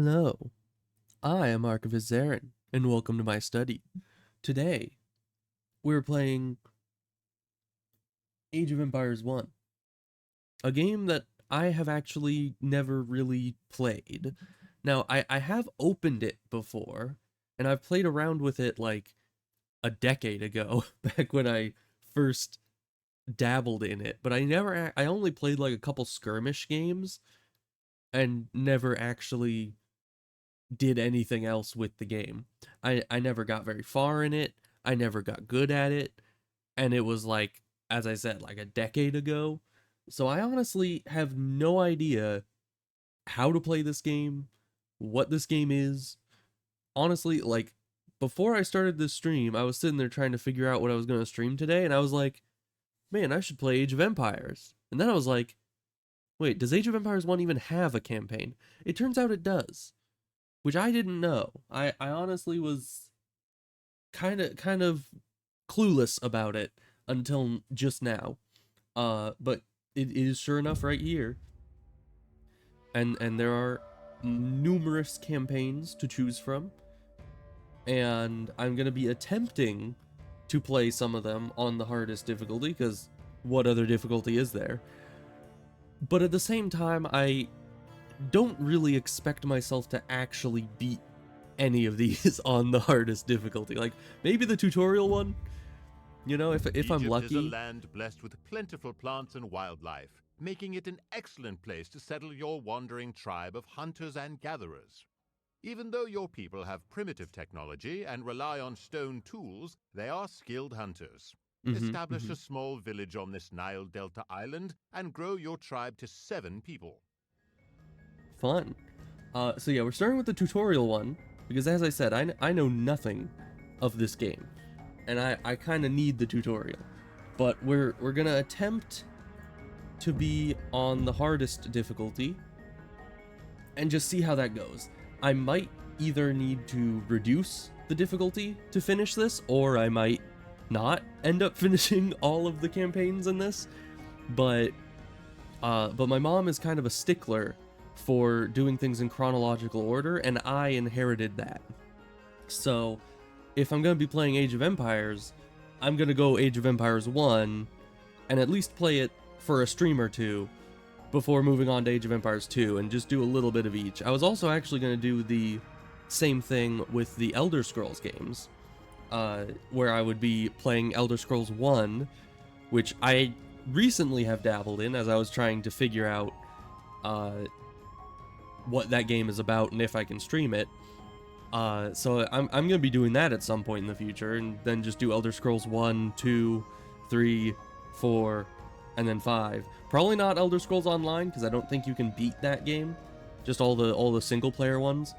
Hello, I am Archivist Zarin, and welcome to my study. Today, we're playing Age of Empires 1, a game that I have actually never really played. Now, I have opened it before, and I've played around with it like a decade ago, back when I first dabbled in it, but I only played like a couple skirmish games, and never actually did anything else with the game. I never got very far in it. I never got good at it. And it was like, as I said, like a decade ago. So I honestly have no idea how to play this game, what this game is. Honestly, like, before I started this stream, I was sitting there trying to figure out what I was going to stream today. And I was like, man, I should play Age of Empires. And then I was like, wait, does Age of Empires 1 even have a campaign? It turns out it does, which I didn't know. I honestly was kind of clueless about it until just now. But it is sure enough right here. And there are numerous campaigns to choose from, and I'm going to be attempting to play some of them on the hardest difficulty, because what other difficulty is there? But at the same time, I don't really expect myself to actually beat any of these on the hardest difficulty. Like, maybe the tutorial one, you know, if I'm Egypt is a lucky. land blessed with plentiful plants and wildlife, making it an excellent place to settle your wandering tribe of hunters and gatherers. Even though your people have primitive technology and rely on stone tools, they are skilled hunters. Establish a small village on this Nile Delta island and grow your tribe to 7 people. Fun. So yeah, we're starting with the tutorial one, because as I said, I know nothing of this game, and I kind of need the tutorial. But we're gonna attempt to be on the hardest difficulty and just see how that goes. I might either need to reduce the difficulty to finish this, or I might not end up finishing all of the campaigns in this. But my mom is kind of a stickler for doing things in chronological order, and I inherited that. So if I'm going to be playing Age of Empires, I'm going to go Age of Empires 1 and at least play it for a stream or two before moving on to Age of Empires 2 and just do a little bit of each. I was also actually going to do the same thing with the Elder Scrolls games, where I would be playing Elder Scrolls 1, which I recently have dabbled in as I was trying to figure out what that game is about and if I can stream it. So I'm going to be doing that at some point in the future, and then just do Elder Scrolls 1, 2, 3, 4, and then 5. Probably not Elder Scrolls Online, because I don't think you can beat that game. Just all the single player ones.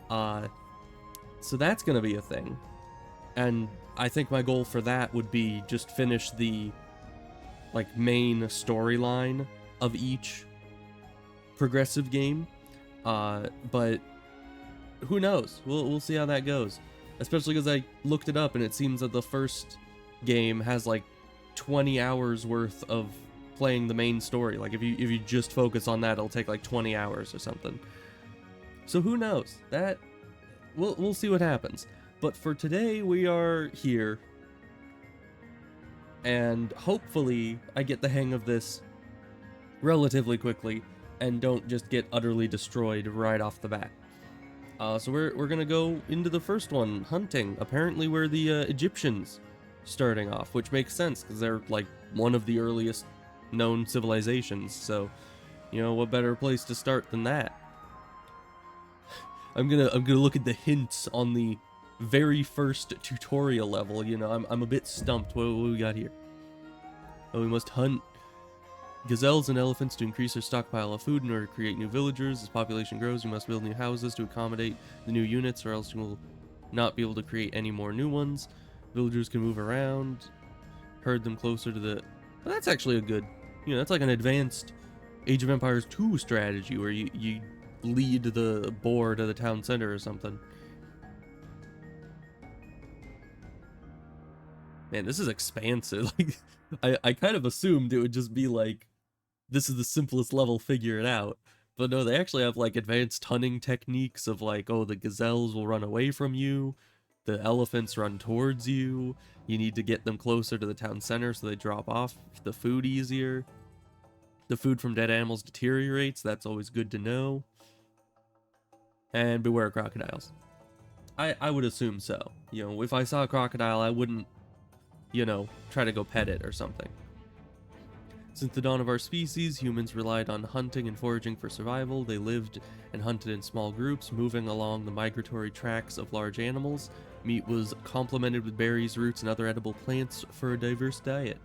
So that's going to be a thing. And I think my goal for that would be just finish the like main storyline of each progressive game. But who knows? We'll see how that goes. Especially because I looked it up and it seems that the first game has like 20 hours worth of playing the main story. Like if you just focus on that, it'll take like 20 hours or something. So who knows? That we'll see what happens. But for today, we are here, and hopefully I get the hang of this relatively quickly and don't just get utterly destroyed right off the bat. So we're gonna go into the first one, hunting. Apparently we're the Egyptians starting off, which makes sense because they're like one of the earliest known civilizations. So, you know, what better place to start than that? I'm gonna look at the hints on the very first tutorial level. You know, I'm a bit stumped. What we got here? Oh, we must hunt gazelles and elephants to increase their stockpile of food in order to create new villagers. As population grows, you must build new houses to accommodate the new units, or else you will not be able to create any more new ones. Villagers can move around, herd them closer to the... Well, that's actually a good... You know, that's like an advanced Age of Empires 2 strategy, where you lead the boar to the town center or something. Man, this is expansive. Like, I kind of assumed it would just be like, this is the simplest level, figure it out. But no, they actually have like advanced hunting techniques of like, oh, the gazelles will run away from you, the elephants run towards you, you need to get them closer to the town center so they drop off the food easier. The food from dead animals deteriorates, that's always good to know. And beware crocodiles. I would assume so. You know, if I saw a crocodile, I wouldn't, you know, try to go pet it or something. Since the dawn of our species, humans relied on hunting and foraging for survival. They lived and hunted in small groups, moving along the migratory tracks of large animals. Meat was complemented with berries, roots, and other edible plants for a diverse diet.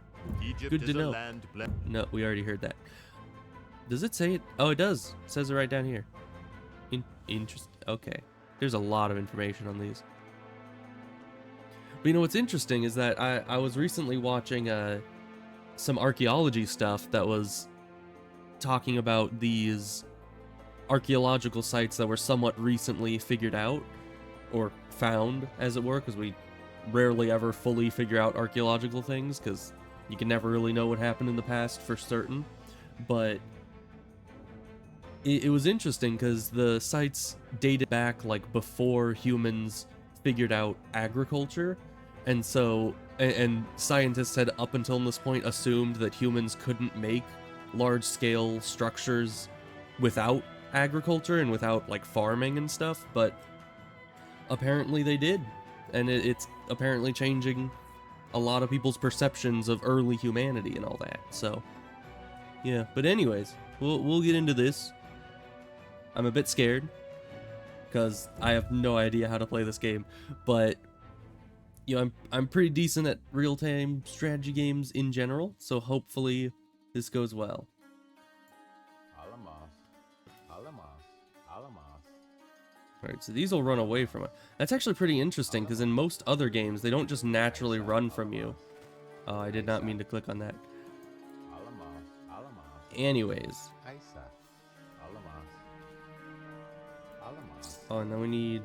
Egypt Good is to a know. land No, we already heard that. Does it say it? Oh, it does. It says it right down here. Interest. Okay. There's a lot of information on these. But you know what's interesting is that I was recently watching some archaeology stuff that was talking about these archaeological sites that were somewhat recently figured out, or found, as it were, because we rarely ever fully figure out archaeological things, because you can never really know what happened in the past for certain. But it was interesting because the sites dated back like before humans figured out agriculture, and so and scientists had up until this point assumed that humans couldn't make large-scale structures without agriculture and without like farming and stuff, but apparently they did, and it's apparently changing a lot of people's perceptions of early humanity and all that. So yeah, but anyways, we'll get into this. I'm a bit scared because I have no idea how to play this game, but you know, I'm pretty decent at real-time strategy games in general, so hopefully this goes well. Alright, so these will run away from it. That's actually pretty interesting, because in most other games, they don't just naturally run from you. Oh, I did not mean to click on that. Anyways. Oh, and then we need...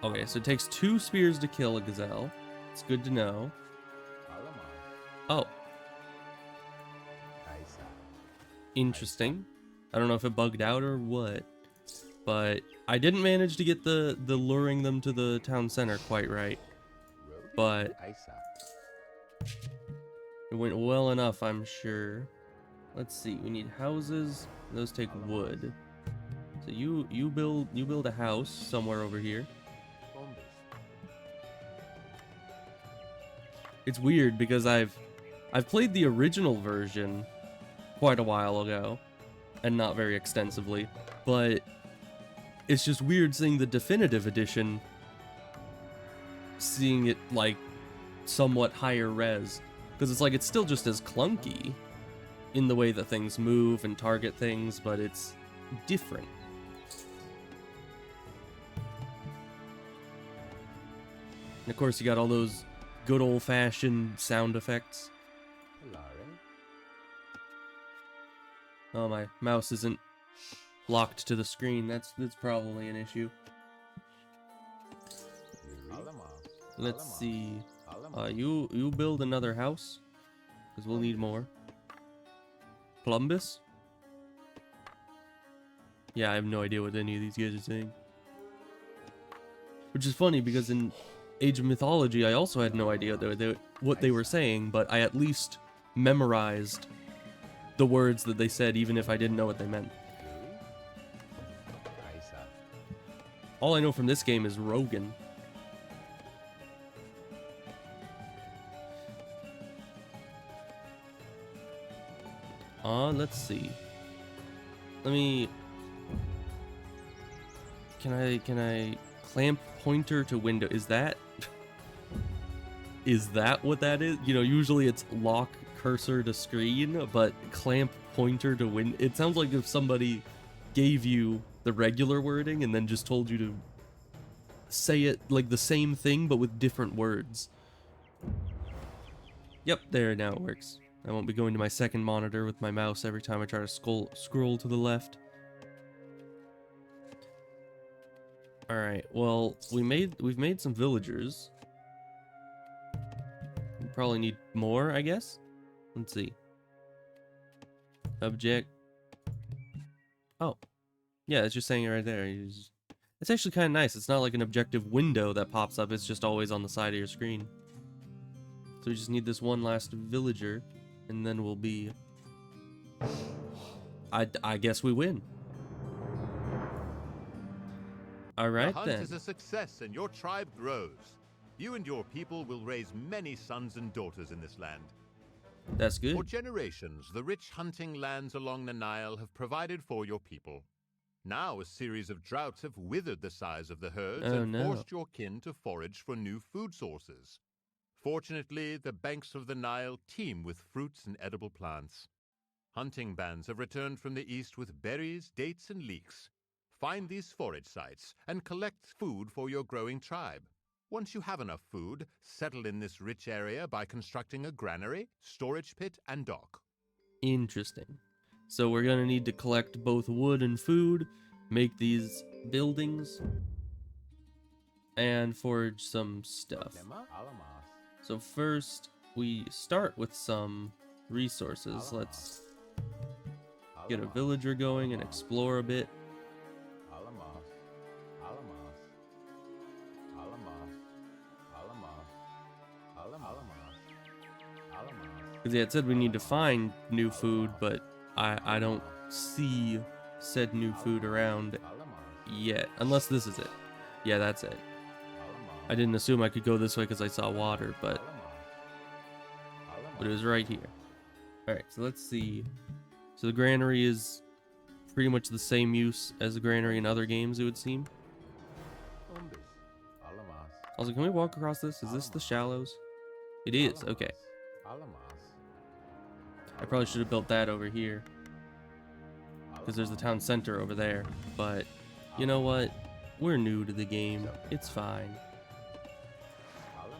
Okay, so it takes 2 spears to kill a gazelle. It's good to know. Oh. Interesting. I don't know if it bugged out or what, but I didn't manage to get the luring them to the town center quite right. But it went well enough, I'm sure. Let's see. We need houses. Those take wood. So you build a house somewhere over here. It's weird because I've played the original version quite a while ago, and not very extensively, but it's just weird seeing the definitive edition, seeing it like somewhat higher res, because it's like it's still just as clunky in the way that things move and target things, but it's different. And of course you got all those good old-fashioned sound effects. Oh, my mouse isn't locked to the screen. That's probably an issue. Let's see. You build another house, because we'll need more. Columbus? Yeah, I have no idea what any of these guys are saying. Which is funny, because in Age of Mythology, I also had no idea what they were saying, but I at least memorized the words that they said, even if I didn't know what they meant. All I know from this game is Rogan. Let's see. Let me... Can I clamp pointer to window? Is that... Is that what that is? You know, usually it's lock cursor to screen, but clamp pointer to win. It sounds like if somebody gave you the regular wording and then just told you to say it like the same thing but with different words. Yep, there, now it works. I won't be going to my second monitor with my mouse every time I try to scroll to the left. Alright, well, we've made some villagers. We probably need more, I guess. Let's see. Object. Oh. Yeah, it's just saying it right there. It's actually kind of nice. It's not like an objective window that pops up. It's just always on the side of your screen. So we just need this one last villager, and then we'll be... I guess we win. Alright the hunt then. is a success and your tribe grows. You and your people will raise many sons and daughters in this land. That's good. For generations, the rich hunting lands along the Nile have provided for your people. Now a series of droughts have withered the size of the herds and forced your kin to forage for new food sources. Fortunately, the banks of the Nile teem with fruits and edible plants. Hunting bands have returned from the east with berries, dates, and leeks. Find these forage sites and collect food for your growing tribe. Once you have enough food, settle in this rich area by constructing a granary, storage pit, and dock. Interesting. So we're gonna need to collect both wood and food, make these buildings, and forage some stuff. So first, we start with some resources. Let's get a villager going and explore a bit. Because yeah, it said we need to find new food, but I don't see said new food around yet. Unless this is it. Yeah, that's it. I didn't assume I could go this way because I saw water, but it was right here. Alright, so let's see. So the granary is pretty much the same use as the granary in other games, it would seem. Also, can we walk across this? Is this the shallows? It is, okay. I probably should have built that over here, because there's the town center over there. But you know what? We're new to the game. It's fine.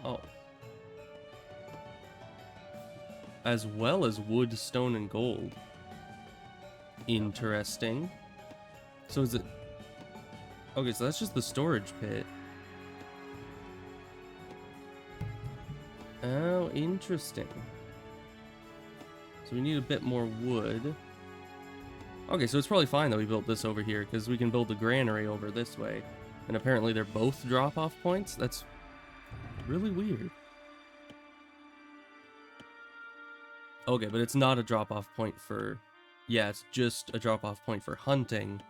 Oh. As well as wood, stone, and gold. Interesting. So is it... Okay, so that's just the storage pit. Oh, interesting. So we need a bit more wood. Okay, so it's probably fine that we built this over here, because we can build the granary over this way. And apparently they're both drop-off points? That's really weird. Okay, but it's not a drop-off point for... Yeah, it's just a drop-off point for hunting,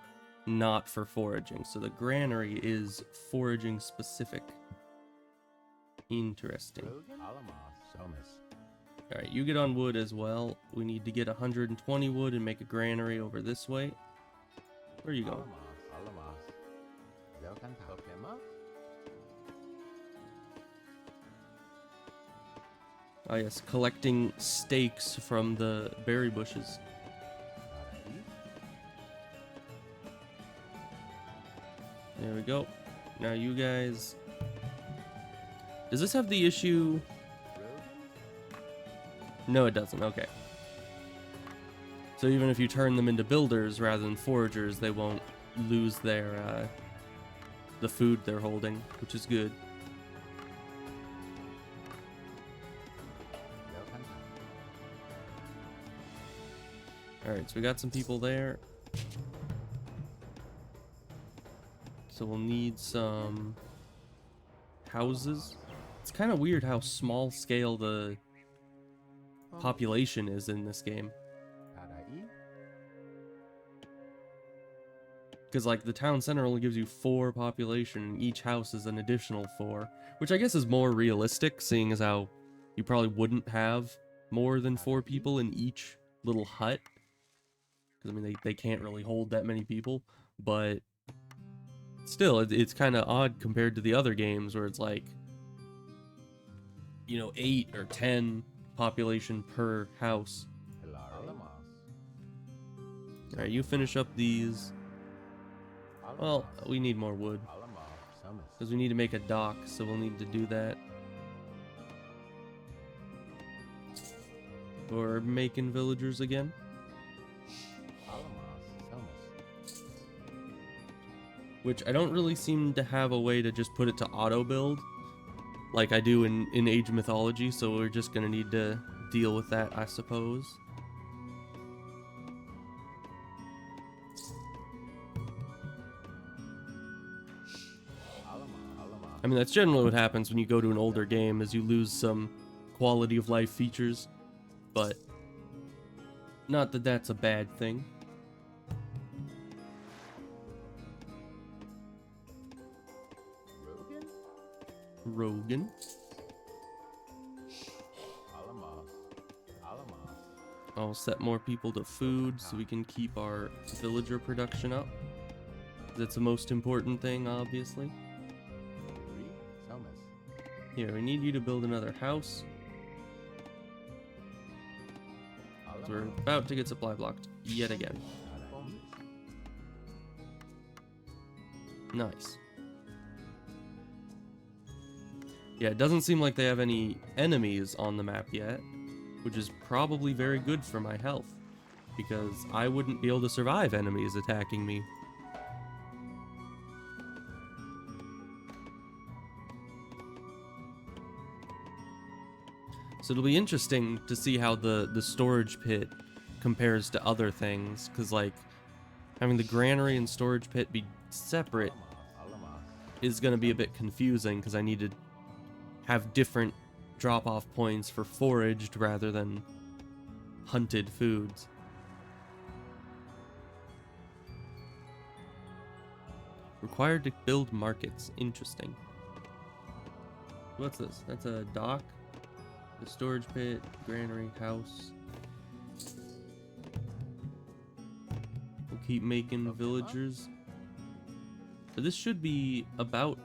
not for foraging. So the granary is foraging specific. Interesting. Alright, you get on wood as well. We need to get 120 wood and make a granary over this way. Where are you going? Oh yes, collecting stakes from the berry bushes. There we go. Now you guys... Does this have the issue... No, it doesn't. Okay. So even if you turn them into builders rather than foragers, they won't lose their, the food they're holding, which is good. Alright, so we got some people there. So we'll need some houses. It's kind of weird how small scale the population is in this game. Because like the town center only gives you 4 population, and each house is an additional 4, which I guess is more realistic, seeing as how you probably wouldn't have more than 4 people in each little hut. Because I mean they can't really hold that many people, but still it's kind of odd compared to the other games where it's like, you know, 8 or 10 population per house. Alright, you finish up these. Well, we need more wood. Because we need to make a dock, so we'll need to do that. Or making villagers again. Which I don't really seem to have a way to just put it to auto build. like I do in Age of Mythology, so we're just gonna need to deal with that, I suppose. I mean, that's generally what happens when you go to an older game, is you lose some quality of life features, but not that that's a bad thing. Rogan. I'll set more people to food so we can keep our villager production up. That's the most important thing, obviously. Here, we need you to build another house. So we're about to get supply blocked yet again. Nice. Yeah, it doesn't seem like they have any enemies on the map yet, which is probably very good for my health, because I wouldn't be able to survive enemies attacking me. So it'll be interesting to see how the storage pit compares to other things, because like having the granary and storage pit be separate is going to be a bit confusing, because I need to have different drop-off points for foraged rather than hunted foods. Required to build markets. Interesting. What's this? That's a dock. The storage pit, granary, house. We'll keep making villagers. But this should be about...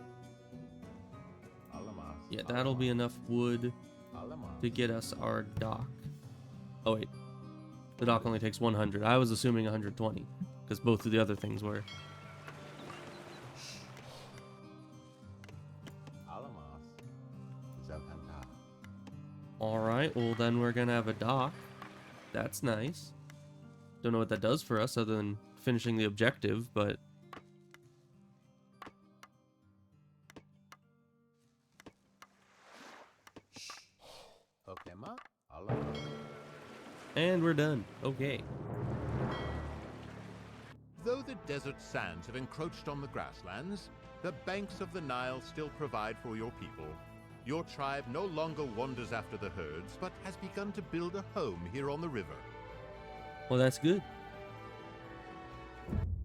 Yeah, that'll be enough wood to get us our dock. Oh wait, the dock only takes 100. I was assuming 120, because both of the other things were. Alright, well then we're gonna have a dock. That's nice. Don't know what that does for us other than finishing the objective, but... And we're done. Okay. Though the desert sands have encroached on the grasslands, the banks of the Nile still provide for your people. Your tribe no longer wanders after the herds, but has begun to build a home here on the river. Well, that's good.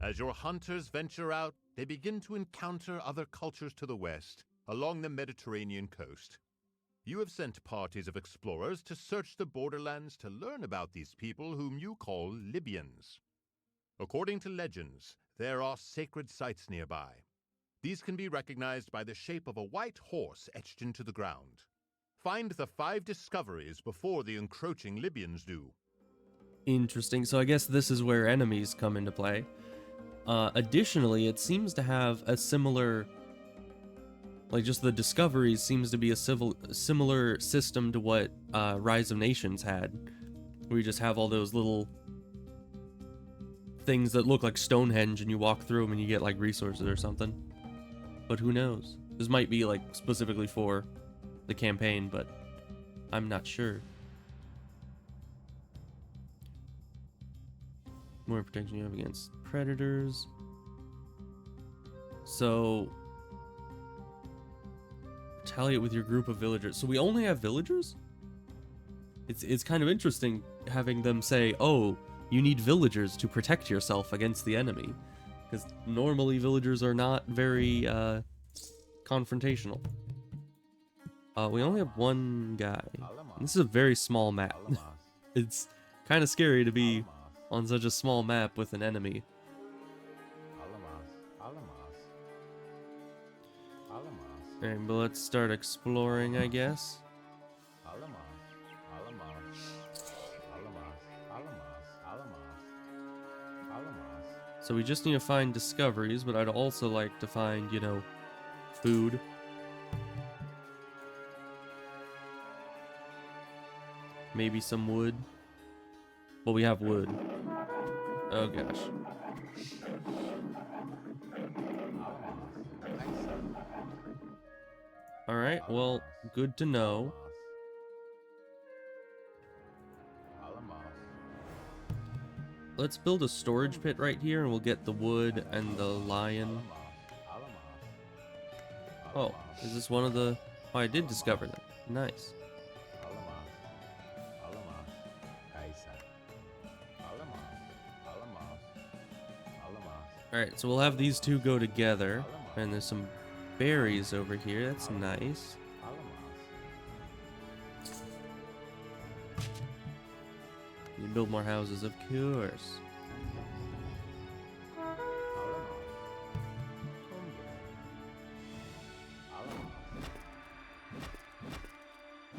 As your hunters venture out, they begin to encounter other cultures to the west, along the Mediterranean coast. You have sent parties of explorers to search the borderlands to learn about these people whom you call Libyans. According to legends, there are sacred sites nearby. These can be recognized by the shape of a white horse etched into the ground. Find the 5 discoveries before the encroaching Libyans do. Interesting. So I guess this is where enemies come into play. Additionally, it seems to have a similar... Like, just the discoveries seems to be a similar system to what Rise of Nations had. Where you just have all those little things that look like Stonehenge, and you walk through them and you get, like, resources or something. But who knows? This might be, like, specifically for the campaign, but I'm not sure. More protection you have against predators. So... retaliate with your group of villagers. So we only have villagers? It's kind of interesting having them say, oh, you need villagers to protect yourself against the enemy. Because normally villagers are not very confrontational. We only have one guy. This is a very small map. It's kind of scary to be on such a small map with an enemy. Alright, but let's start exploring, I guess. So we just need to find discoveries, but I'd also like to find, you know, food. Maybe some wood. Well, we have wood. Oh gosh. Alright. Alright, well, good to know. Let's build a storage pit right here, and we'll get the wood and the lion. Oh, is this one of the... Oh, I did discover that. Nice. Alright, so we'll have these two go together. And there's some berries over here. That's nice. You build more houses, of course.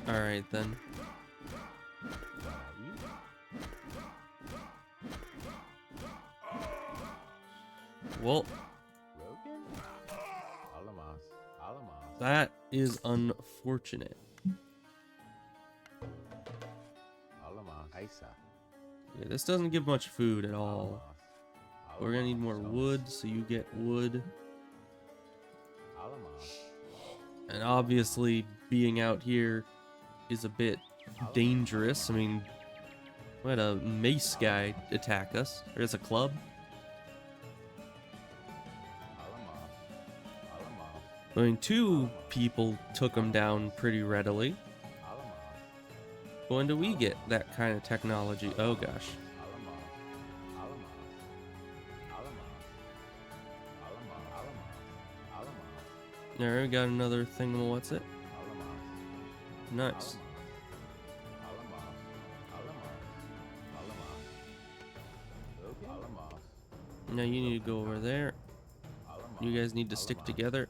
Alright then. Well, that is unfortunate. Yeah, this doesn't give much food at all. We're gonna need more wood, so you get wood. And obviously, being out here is a bit dangerous. I mean, we had a mace guy attack us. There's a club. I mean, two people took him down pretty readily. When do we get that kind of technology? Oh gosh. There, we got another thing. What's it? Nice. Now you need to go over there. You guys need to stick together.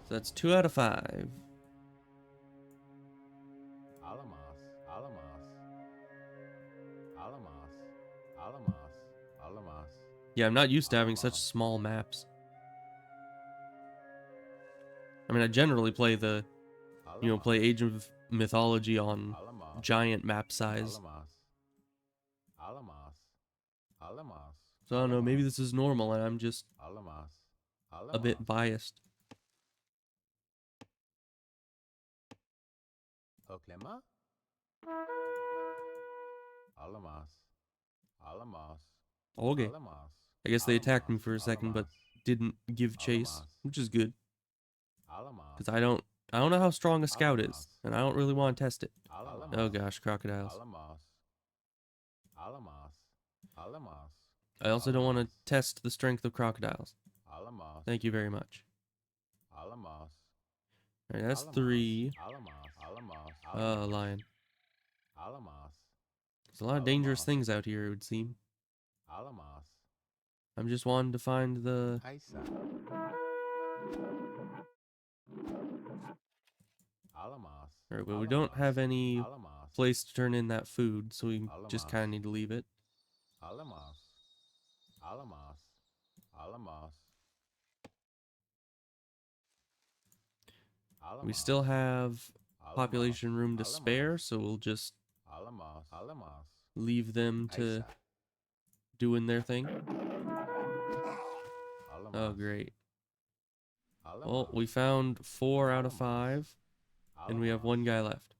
So that's 2 out of 5. Yeah, I'm not used to having such small maps. I mean, I generally play play Age of Mythology on giant map size. So I don't know, maybe this is normal and I'm just a bit biased. Okay. I guess they attacked me for a second, but didn't give chase, which is good. Because I don't know how strong a scout is, and I don't really want to test it. Oh gosh, crocodiles. I also don't want to test the strength of crocodiles. Thank you very much. Alright, that's 3. Lion. There's a lot of dangerous things out here, it would seem. I'm just wanting to find the... Alright, well, we don't have any place to turn in that food, so we just kind of need to leave it. We still have population room to spare, so we'll just leave them to doing their thing. Oh, great. Well, we found 4 out of 5, and we have 1 guy left.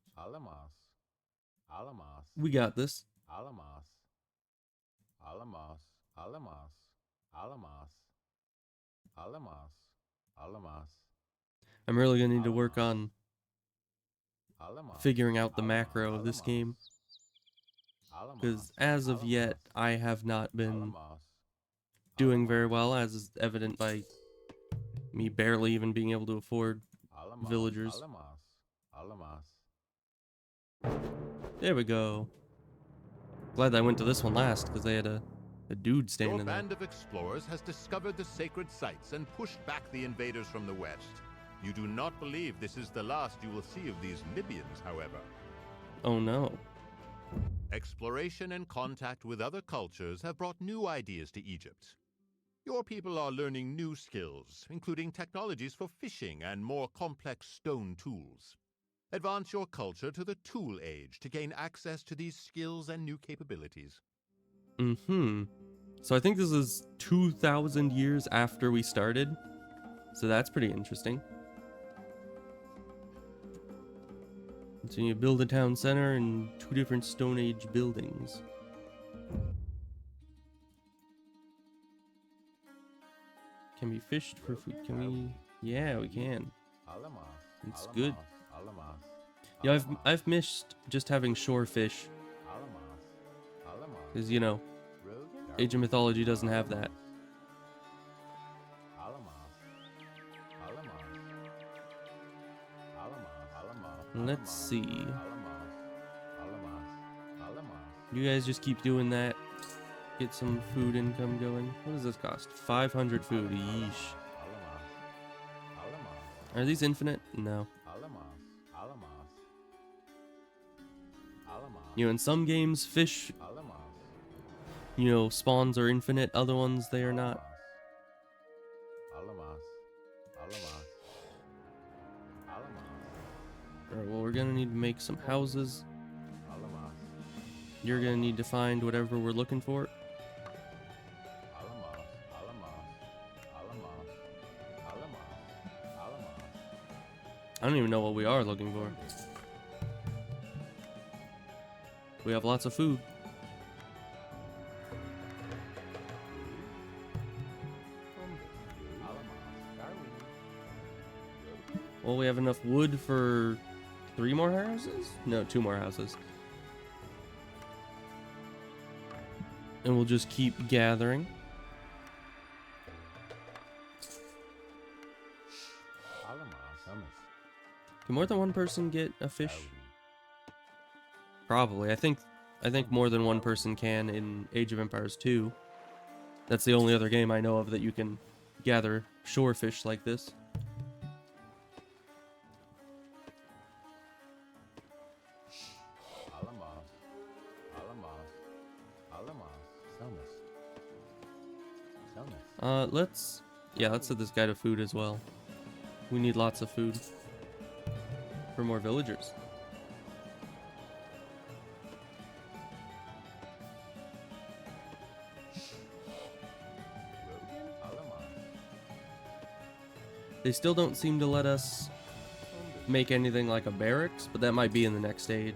We got this. I'm really gonna need to work on figuring out the macro of this game, because as of yet, I have not been doing very well, as is evident by me barely even being able to afford villagers. There we go. Glad I went to this one last, because they had a dude standing Your there. band of explorers has discovered the sacred sites and pushed back the invaders from the west. You do not believe this is the last you will see of these Libyans, however. Oh no. Exploration and contact with other cultures have brought new ideas to Egypt. Your people are learning new skills, including technologies for fishing and more complex stone tools. Advance your culture to the tool age to gain access to these skills and new capabilities. So I think this is 2,000 years after we started. So that's pretty interesting. So you build a town center and 2 different Stone Age buildings. Can be fished for food. Can we? Yeah, we can. It's good. Yeah, I've missed just having shore fish. Because, you know, Age of Mythology doesn't have that. Let's see. You guys just keep doing that. Get some food income going. What does this cost? 500 food. Yeesh. Are these infinite? No. You know, in some games, fish, you know, spawns are infinite. Other ones, they are not. Alright, well, we're gonna need to make some houses. You're gonna need to find whatever we're looking for. I don't even know what we are looking for. We have lots of food. Well, we have enough wood for 3 more houses? No, 2 more houses. And we'll just keep gathering. Can more than one person get a fish? Probably. I think more than one person can in Age of Empires 2. That's the only other game I know of that you can gather shore fish like this. Let's set this guy to food as well. We need lots of food for more villagers. They still don't seem to let us make anything like a barracks, but that might be in the next stage.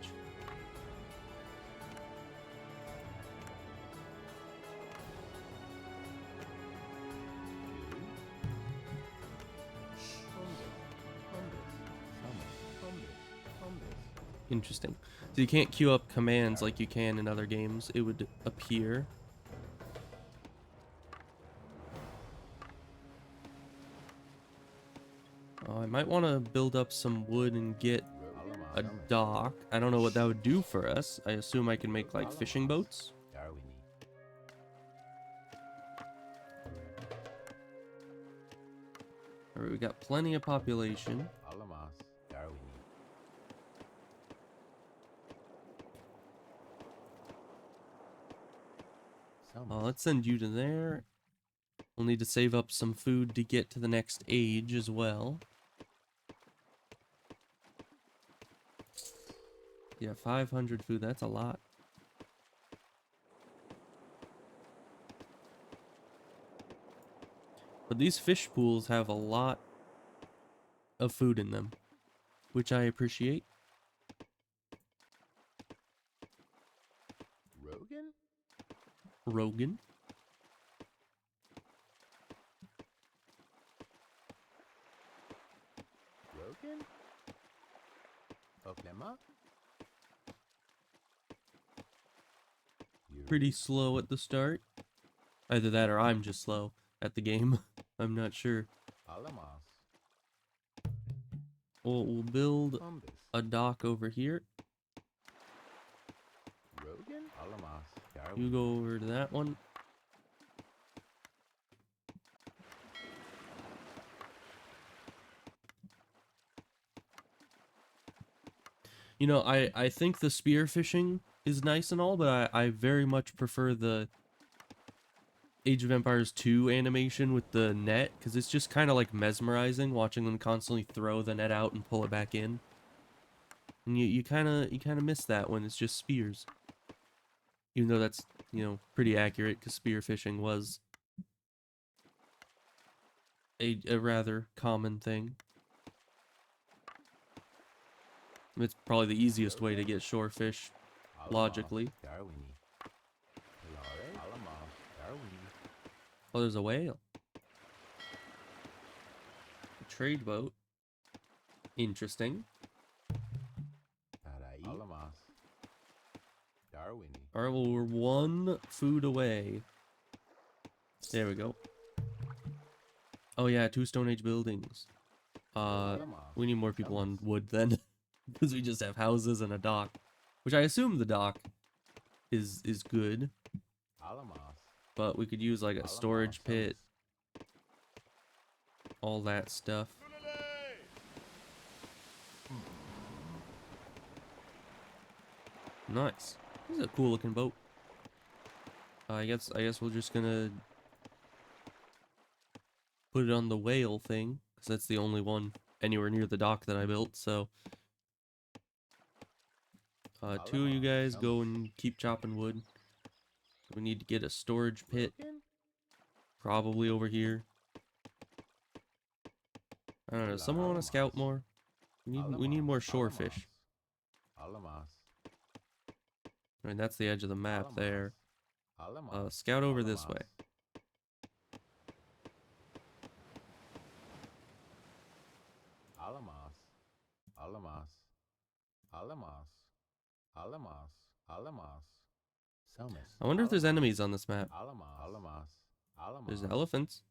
Interesting. So you can't queue up commands like you can in other games. It would appear. I might want to build up some wood and get a dock. I don't know what that would do for us. I assume I can make like fishing boats. Alright, we got plenty of population. Let's send you to there. We'll need to save up some food to get to the next age as well. Yeah, 500 food, that's a lot. But these fish pools have a lot of food in them, which I appreciate. Rogan? Pretty slow at the start. Either that or I'm just slow at the game. I'm not sure. We'll build a dock over here. You go over to that one. You know, I think the spear fishing is nice and all, but I very much prefer the Age of Empires 2 animation with the net, because it's just kind of like mesmerizing watching them constantly throw the net out and pull it back in. And you kind of miss that when it's just spears. Even though that's, you know, pretty accurate, because spear fishing was a rather common thing. It's probably the easiest way to get shorefish, logically. Oh, there's a whale. A trade boat. Interesting. Alright, well, we're one food away. There we go. Oh yeah, 2 Stone Age buildings. We need more people on wood then. Because we just have houses and a dock. Which I assume the dock is good. But we could use like a storage pit. All that stuff. Nice. This is a cool looking boat. I guess we're just gonna put it on the whale thing, because that's the only one anywhere near the dock that I built, so 2 of you guys go and keep chopping wood. We need to get a storage pit, probably over here. I don't know, does someone want to scout more? We need more shorefish. I mean, that's the edge of the map there. Scout over this way. I wonder if there's enemies on this map. There's elephants.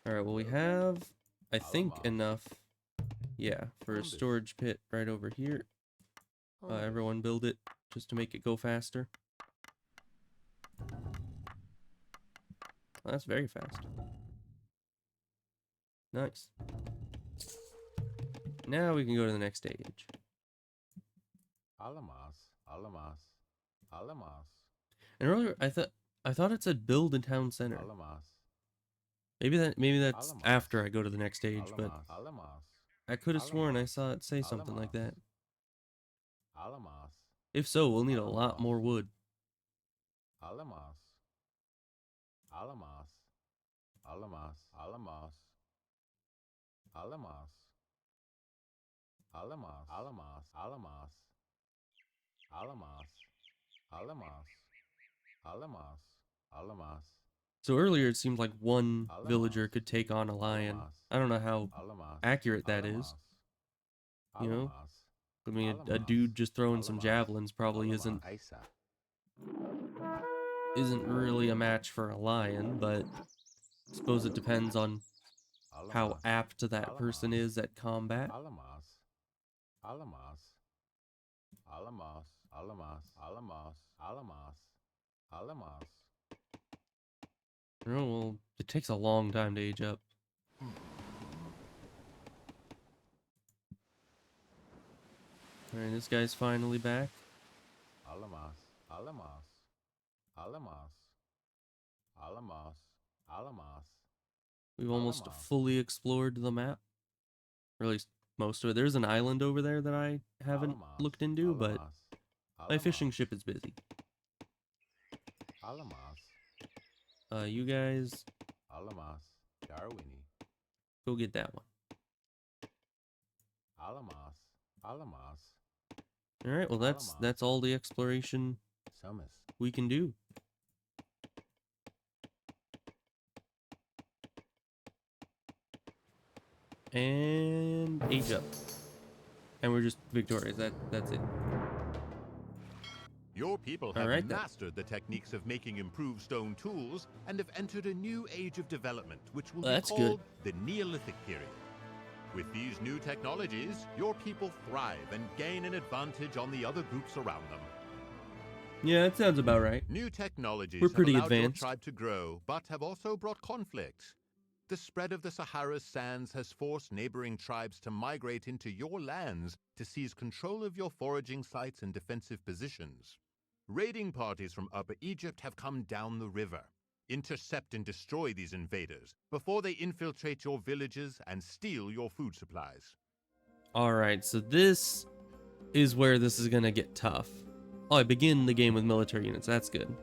Alright, well we have, I think, enough, yeah, for a storage pit right over here. Everyone build it, just to make it go faster. Well, that's very fast. Nice. Now we can go to the next stage. And earlier, I thought it said build in town center. Maybe that's after I go to the next stage, but I could have sworn I saw it say something like that. If so, we'll need a lot more wood. So earlier it seemed like one villager could take on a lion. I don't know how accurate that is. You know? I mean, a dude just throwing some javelins probably isn't really a match for a lion, but I suppose it depends on how apt that person is at combat. Oh, well, it takes a long time to age up. Alright, this guy's finally back. We've almost fully explored the map. Or at least most of it. There's an island over there that I haven't looked into, but my fishing ship is busy. You guys go get that one. Alright, well that's all the exploration we can do. And age up. And we're just victorious. That's it. Your people have mastered the techniques of making improved stone tools and have entered a new age of development, which will be called the Neolithic period. With these new technologies, your people thrive and gain an advantage on the other groups around them. Yeah, that sounds about right. New technologies We're pretty have allowed advanced. your tribe to grow, but have also brought conflict. The spread of the Sahara's sands has forced neighboring tribes to migrate into your lands to seize control of your foraging sites and defensive positions. Raiding parties from Upper Egypt have come down the river. Intercept and destroy these invaders before they infiltrate your villages and steal your food supplies. Alright, so this is where this is gonna get tough. Oh, I begin the game with military units. That's good.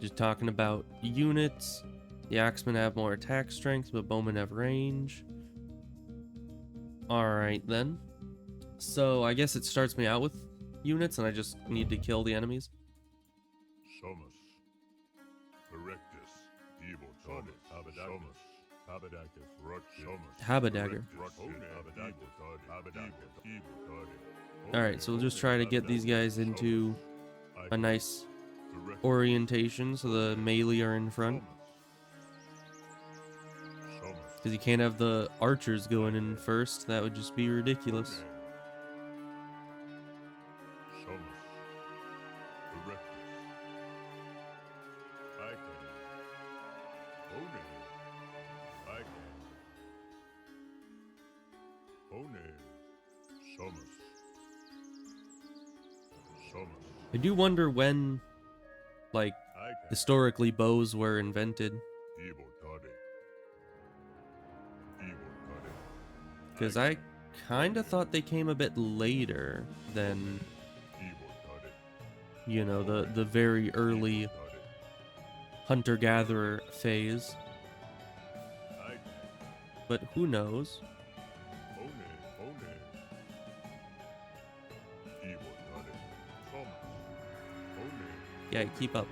Just talking about units. The axemen have more attack strength, but bowmen have range. Alright then. So I guess it starts me out with units and I just need to kill the enemies. Somus, Erectus, Evil Todis, Abadacus, Abadacus, Somus, Haberdagger. Alright, so we'll just try to get these guys into a nice orientation so the melee are in front. Because you can't have the archers going in first. That would just be ridiculous. I do wonder when, like, historically bows were invented. Because I kind of thought they came a bit later than, you know, the very early hunter-gatherer phase. But who knows? Yeah, keep up.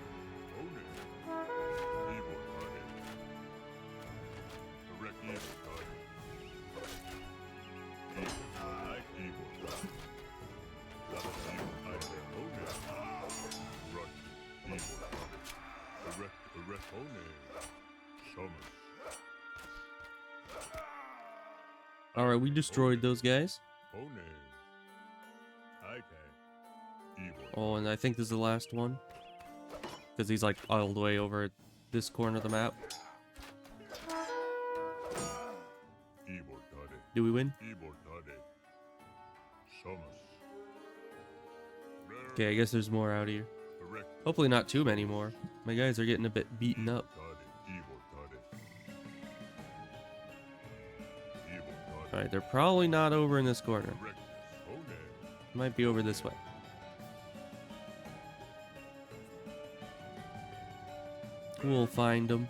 Alright, we destroyed those guys. Oh, and I think this is the last one. Because he's like all the way over at this corner of the map. Do we win? Okay, I guess there's more out here. Hopefully not too many more. My guys are getting a bit beaten up. Alright, they're probably not over in this corner. Might be over this way. We'll find them.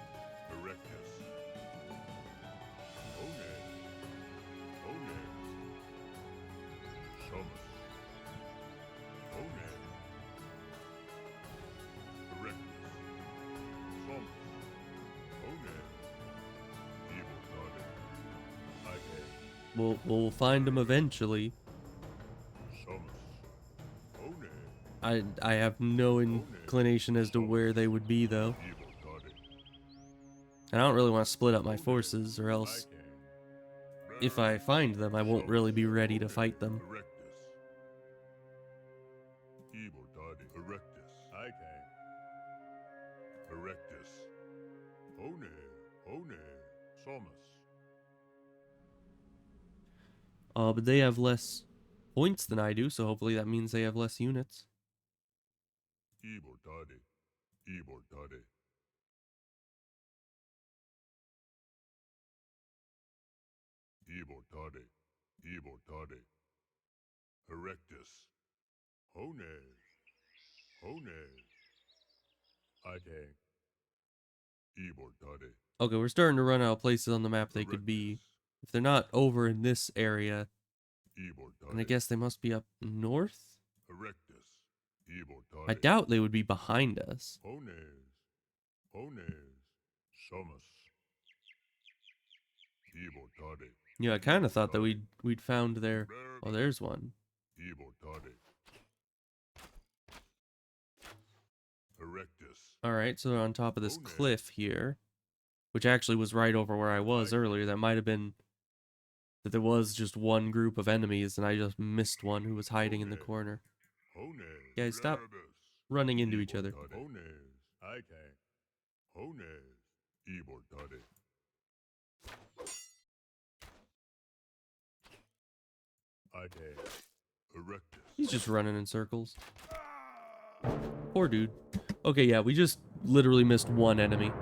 We'll find them eventually. I have no inclination as to where they would be though. And I don't really want to split up my forces, or else if I find them, I won't really be ready to fight them. But they have less points than I do, so hopefully that means they have less units. Erectus, Hones, Okay, we're starting to run out of places on the map they could be. If they're not over in this area, and I guess they must be up north? I doubt they would be behind us. Yeah, I kind of thought that we'd found their... Oh, there's one. Alright, so they're on top of this cliff here, which actually was right over where I was earlier. That might have been that there was just one group of enemies and I just missed one who was hiding in the corner. Guys, stop running into each other. He's just running in circles. Poor dude. Okay, yeah, we just literally missed one enemy.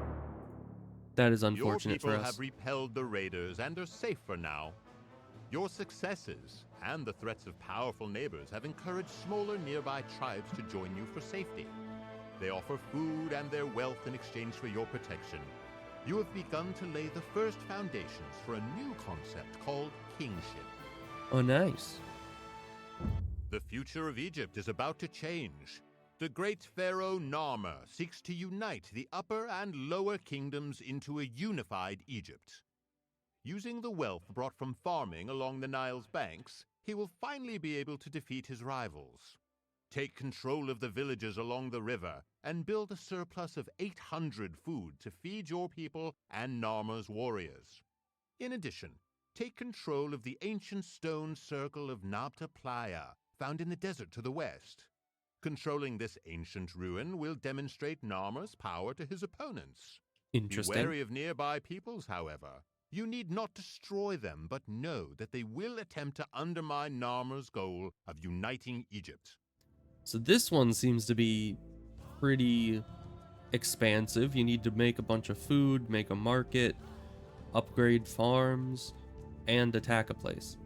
That is Your unfortunate people for us. have repelled the raiders and are safe for now. Your successes and the threats of powerful neighbors have encouraged smaller nearby tribes to join you for safety. They offer food and their wealth in exchange for your protection. You have begun to lay the first foundations for a new concept called kingship. Oh, nice. The future of Egypt is about to change. The great pharaoh Narmer seeks to unite the upper and lower kingdoms into a unified Egypt. Using the wealth brought from farming along the Nile's banks, he will finally be able to defeat his rivals. Take control of the villages along the river and build a surplus of 800 food to feed your people and Narmer's warriors. In addition, take control of the ancient stone circle of Nabta Playa, found in the desert to the west. Controlling this ancient ruin will demonstrate Narmer's power to his opponents. Be Interesting. wary of nearby peoples, however. You need not destroy them, but know that they will attempt to undermine Narmer's goal of uniting Egypt. So this one seems to be pretty expansive. You need to make a bunch of food, make a market, upgrade farms, and attack a place.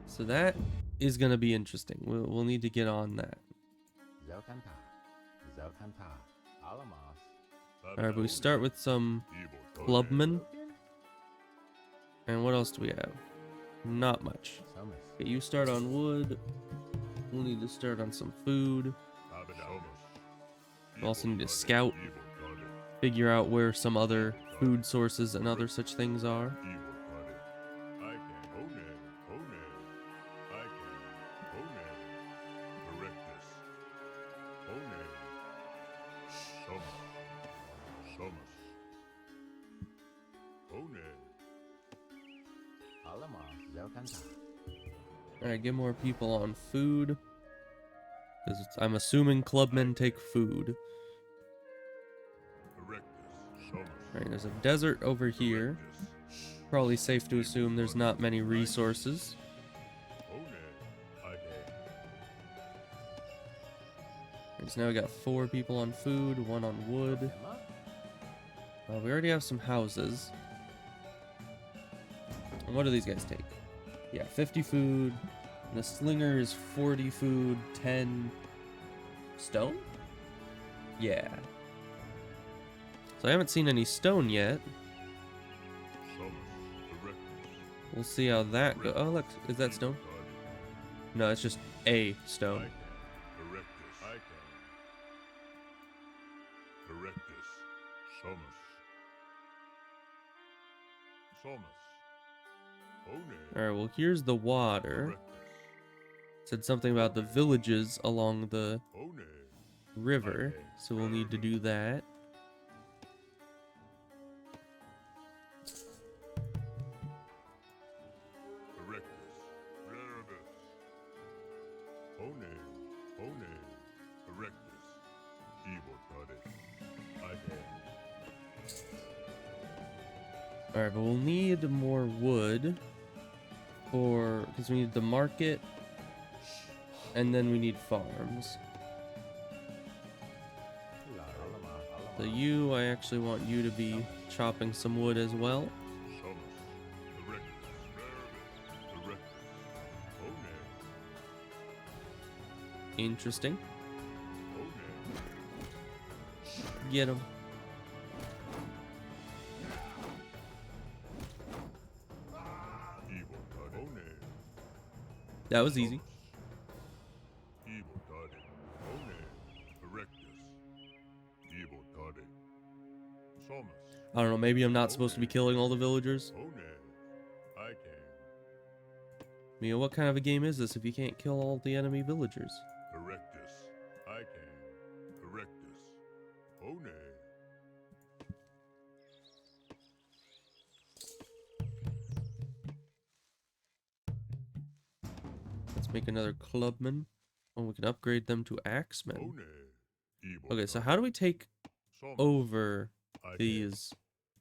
So that is going to be interesting. We'll need to get on that. Alright, but we start with some clubmen. And what else do we have? Not much. Okay, you start on wood. We'll need to start on some food. We also need to scout, figure out where some other food sources and other such things are. Alright, get more people on food. Because I'm assuming clubmen take food. Alright, there's a desert over here. Probably safe to assume there's not many resources. Alright, so now we got 4 people on food, 1 on wood. We already have some houses. And what do these guys take? Yeah, 50 food. And the slinger is 40 food, 10 stone? Yeah. So I haven't seen any stone yet. We'll see how that goes. Oh, look, is that stone? No, it's just a stone. Alright, well, here's the water. Said something about the villages along the river, so we'll need to do that. Alright, but we'll need more wood for, because we need the market, and then we need farms. So you, I actually want you to be chopping some wood as well. Interesting. Get him. That was easy. I don't know, maybe I'm not supposed to be killing all the villagers. Mia, what kind of a game is this if you can't kill all the enemy villagers? Let's make another clubman. Oh, we can upgrade them to axemen. Okay, so how do we take over these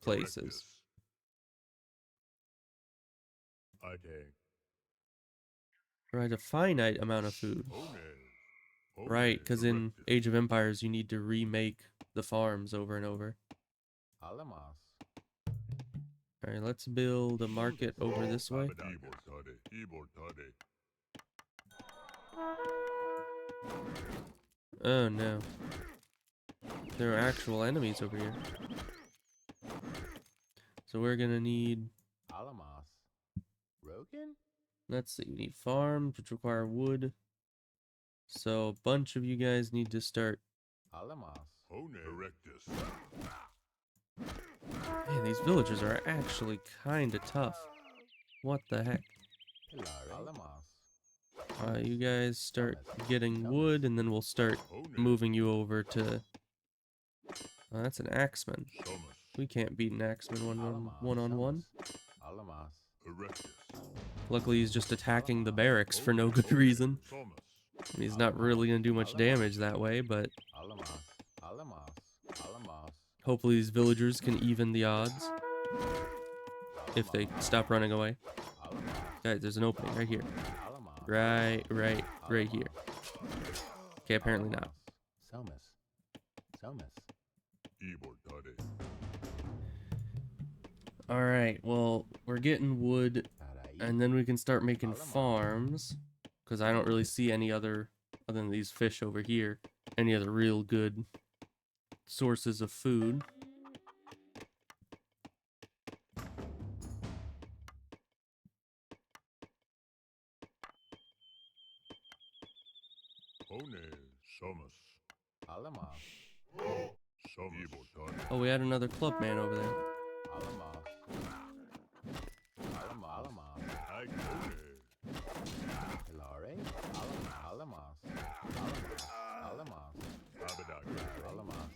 places? Provide a finite amount of food. Right, because in Age of Empires you need to remake the farms over and over. Alamos. Alright, let's build a market over this way. Oh no. There are actual enemies over here. So we're gonna need, Alamos. Rogan? let's see, we need farms which require wood. So a bunch of you guys need to start. Alamos. Hone Erectus. Man, these villagers are actually kinda tough. What the heck? Alamos. You guys start getting wood and then we'll start moving you over to... Oh, that's an axeman. Sumus. We can't beat an axeman one-on-one. Alamos. Erectus. Luckily he's just attacking the barracks for no good reason. Sumus. And he's not really gonna do much damage that way, but Alamos. Alamos. Alamos. hopefully these villagers can even the odds if they stop running away. Guys, there's an opening right here. Right here. Okay, apparently not. Somas. Somas. Ibor Tade. Alright, well, we're getting wood, and then we can start making farms, because I don't really see any other than these fish over here, any other real good sources of food. Hone Sumus. Alamos. Sumus. Ibor Tade. Oh, we had another clubman over there. Alamos. Alamos. Agone. Hilare. Alamos. Alamos. Abadak. Alamos.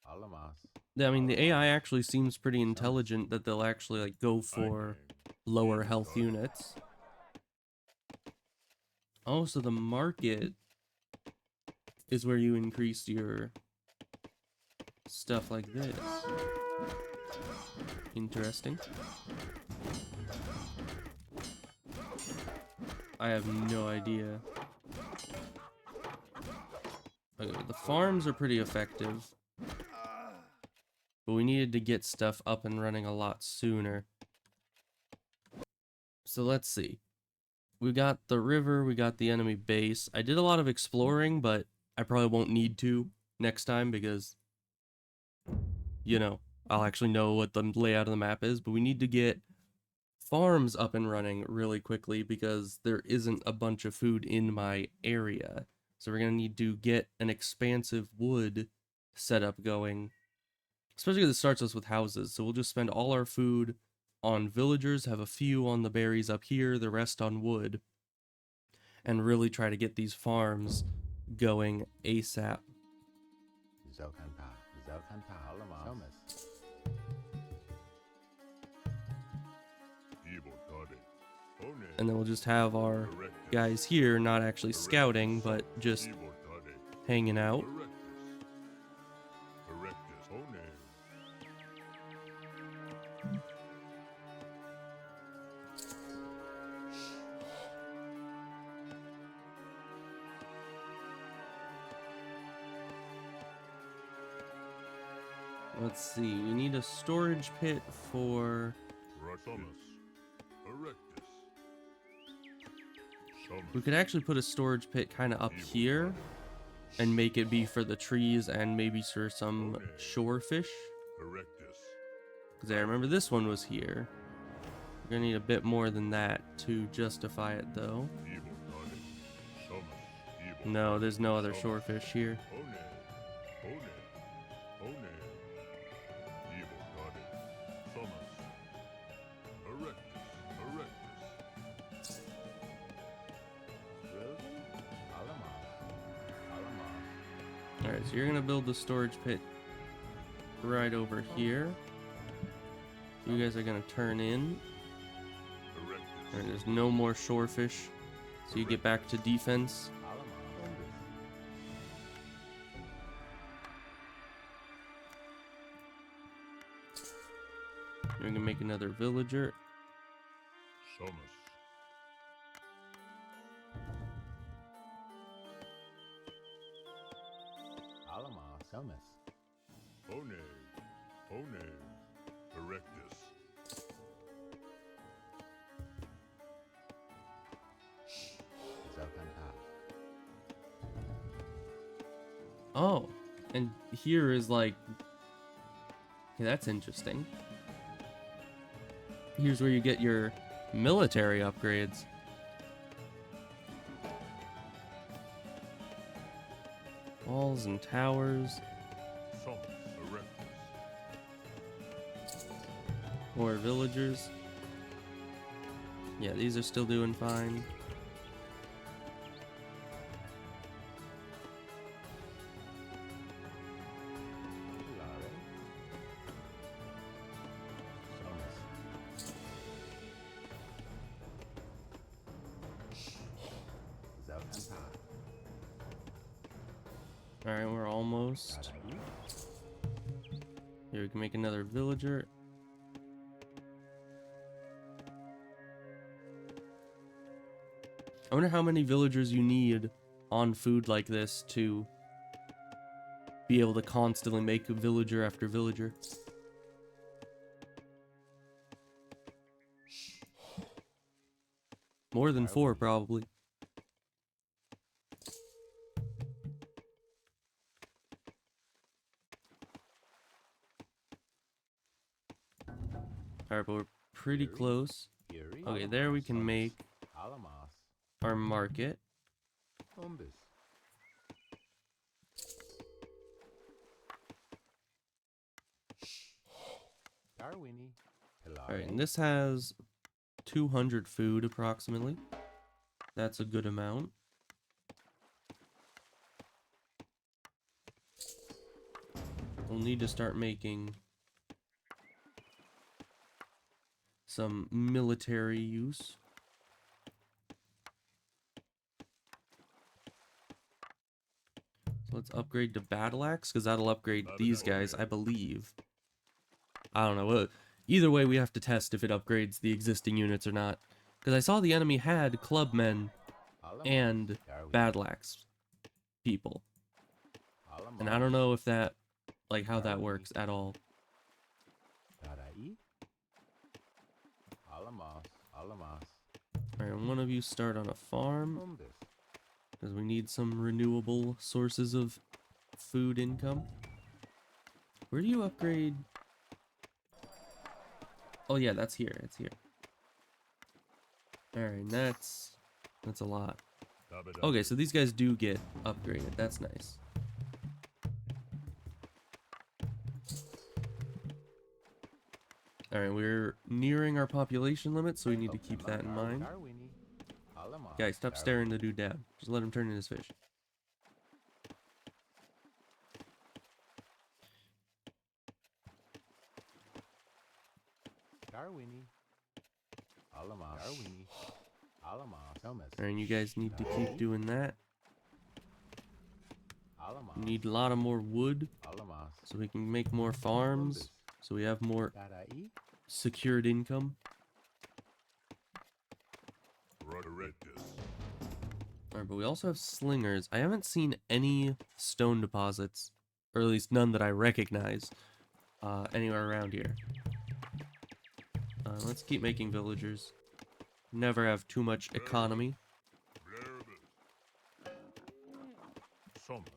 Alamos. Yeah, I mean, the AI actually seems pretty intelligent that they'll actually, like, go for lower health units. Oh, so the market is where you increase your stuff like this. Interesting. I have no idea. Okay, the farms are pretty effective. But we needed to get stuff up and running a lot sooner. So let's see. We got the river, we got the enemy base. I did a lot of exploring, but I probably won't need to next time because, you know, I'll actually know what the layout of the map is. But we need to get farms up and running really quickly because there isn't a bunch of food in my area. So we're going to need to get an expansive wood setup going. Especially because it starts us with houses. So we'll just spend all our food on villagers, have a few on the berries up here, the rest on wood, and really try to get these farms going ASAP. Zokanpa. Alamos. Somas. Ibor Tade. Hone And then we'll just have our Erectus. guys here not actually scouting, but just Ibor Tade. hanging out. Erectus. Erectus. Hone. Let's see, we need a storage pit for... Sumus. Erectus. Sumus. We could actually put a storage pit kind of up here and make it be for the trees and maybe for some shore fish. Erectus. Because I remember this one was here. We're gonna need a bit more than that to justify it though. Ibor Tade. Sumus. Ibor No, there's no other shore fish here. Hone. Hone. Hone. Ibor Tade. Sumus. Erectus. Erectus. Rogan? Alamos. Alamos. Alright, so you're gonna build the storage pit right over here. You guys are gonna turn in. Erectus. Alright, there's no more shore fish. So you get back to defense. You're gonna make another villager. Sumus. Somas. One. One. Erectus. Zelkanpa. Oh, and here is like, okay, that's interesting. Here's where you get your military upgrades. Walls and towers, Summers. Erectus. or villagers. Yeah, these are still doing fine. Hilare. Somas. Zelkanpa. Alright, we're almost. Dadai. Here, we can make another villager. I wonder how many villagers you need on food like this to be able to constantly make a villager after villager. More than 4, probably. Alright, but we're pretty close. Yuri. Okay, there we can make Alamos. our market. Umbus. Darwini. Alright, and this has 200 food approximately. That's a good amount. We'll need to start making some military use. So let's upgrade to battle axe, because that'll upgrade these guys, I believe. I don't know. Either way, we have to test if it upgrades the existing units or not. Because I saw the enemy had clubmen and battle axe people. And I don't know if that, like, how that works at all. Dadai. Alamos. Alamos. Alright, one of you start on a farm, Umbus. because we need some renewable sources of food income. Where do you upgrade? Oh yeah, that's here. It's here. Alright, that's a lot. Dabada. Okay, so these guys do get upgraded. That's nice. Alright, we're nearing our population limit, so we need to keep that in mind. Darwini. Alamos. Guys, stop staring the dude down. Just let him turn into his fish. Darwini. Alamos. Darwini. Alamos. Somas. Alright, you guys need to keep doing that. Alamos. We need a lot of more wood, Alamos. so we can make more farms, so we have more Dadai. secured income. Erectus. Alright, but we also have slingers. I haven't seen any stone deposits, or at least none that I recognize, anywhere around here. Let's keep making villagers. Never have too much economy. Blerbus. Summers.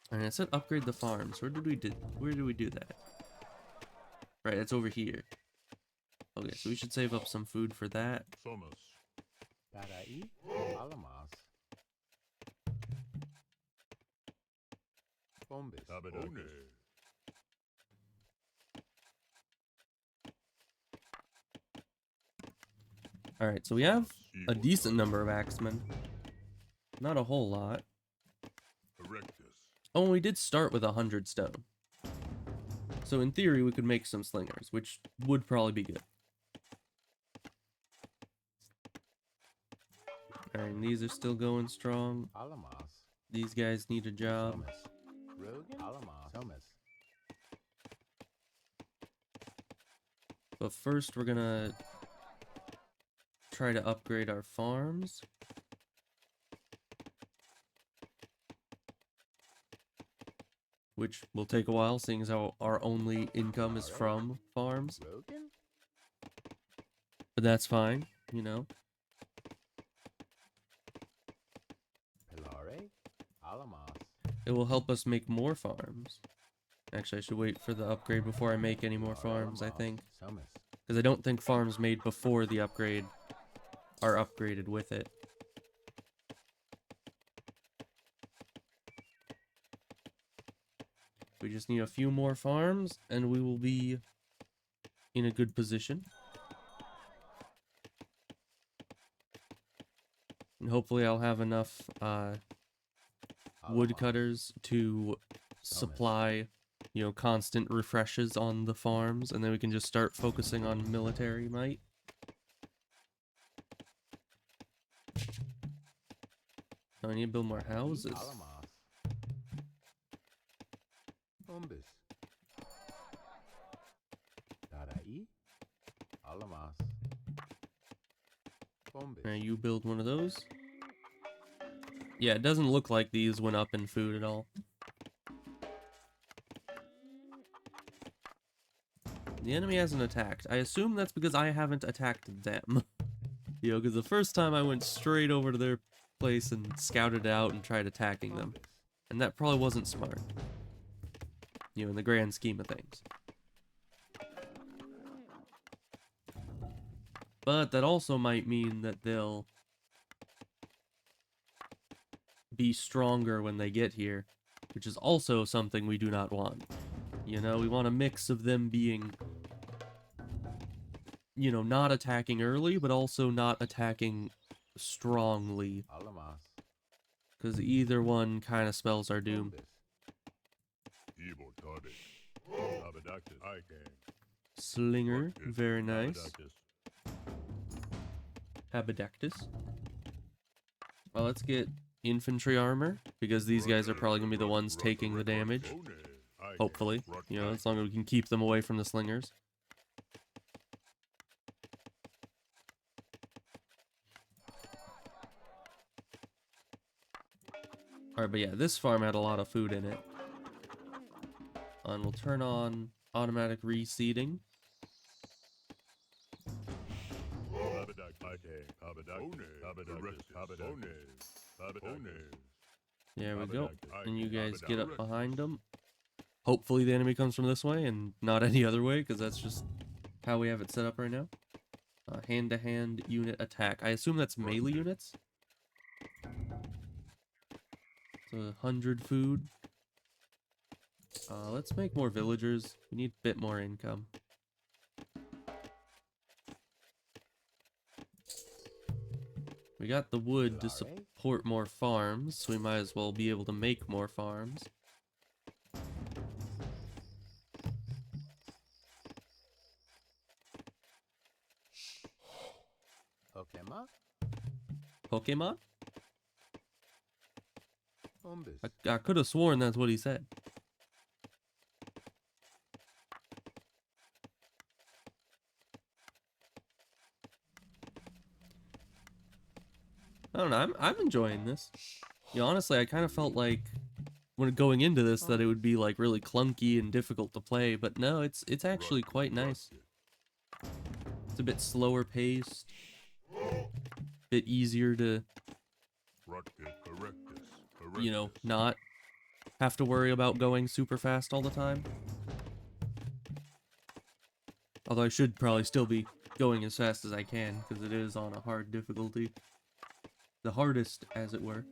And I said upgrade the farms. Where did we do that? Right, it's over here. Okay, so we should save up some food for that. Summers. Dadai. Alamos. Umbus. Dabada. Alright, so we have a decent number of axemen. Not a whole lot. Erectus. Oh, and we did start with 100 stone. So in theory, we could make some slingers, which would probably be good. Alright, and these are still going strong. Alamos. These guys need a job. Somas. Rogan. Alamos. Somas. But first, we're gonna try to upgrade our farms. which will take a while, seeing as how our only income is from farms. Rogan? But that's fine, you know. Pilare? Alamos. It will help us make more farms. Actually, I should wait for the upgrade before I make any more farms, I think. Somas. Because I don't think farms made before the upgrade are upgraded with it. We just need a few more farms, and we will be in a good position. And hopefully I'll have enough woodcutters to supply, you know, constant refreshes on the farms, and then we can just start focusing on military might. Oh, I need to build more houses. Alamos. Umbus. Darai? Alamos. Umbus. Alright, you build one of those. Yeah, it doesn't look like these went up in food at all. The enemy hasn't attacked. I assume that's because I haven't attacked them. You know, because the first time I went straight over to their place and scouted it out and tried attacking them. Umbus. And that probably wasn't smart. You know, in the grand scheme of things. But that also might mean that they'll be stronger when they get here, which is also something we do not want. You know, we want a mix of them being, you know, not attacking early, but also not attacking strongly, Alamos. because either one kind of spells our doom. Umbus. Evil Tabe. Abadactus. I can. Slinger, very nice. Habadactus. Well, let's get infantry armor, because these guys are probably going to be the ones taking the damage. Hopefully. You know, as long as we can keep them away from the slingers. Alright, but yeah, this farm had a lot of food in it. And we'll turn on automatic reseeding. There we go. And you guys get up behind them. Hopefully the enemy comes from this way and not any other way, because that's just how we have it set up right now. Hand-to-hand unit attack. I assume that's melee units? It's 100 food. Let's make more villagers. We need a bit more income. We got the wood to support more farms, so we might as well be able to make more farms. Pokemon? Pokemon? Umbus. I could have sworn that's what he said. I don't know, I'm enjoying this. You know, honestly, I kind of felt like when going into this that it would be like really clunky and difficult to play, but no, it's actually quite nice. It's a bit slower paced, bit easier to, you know, not have to worry about going super fast all the time. Although I should probably still be going as fast as I can, because it is on a hard difficulty. The hardest, as it were.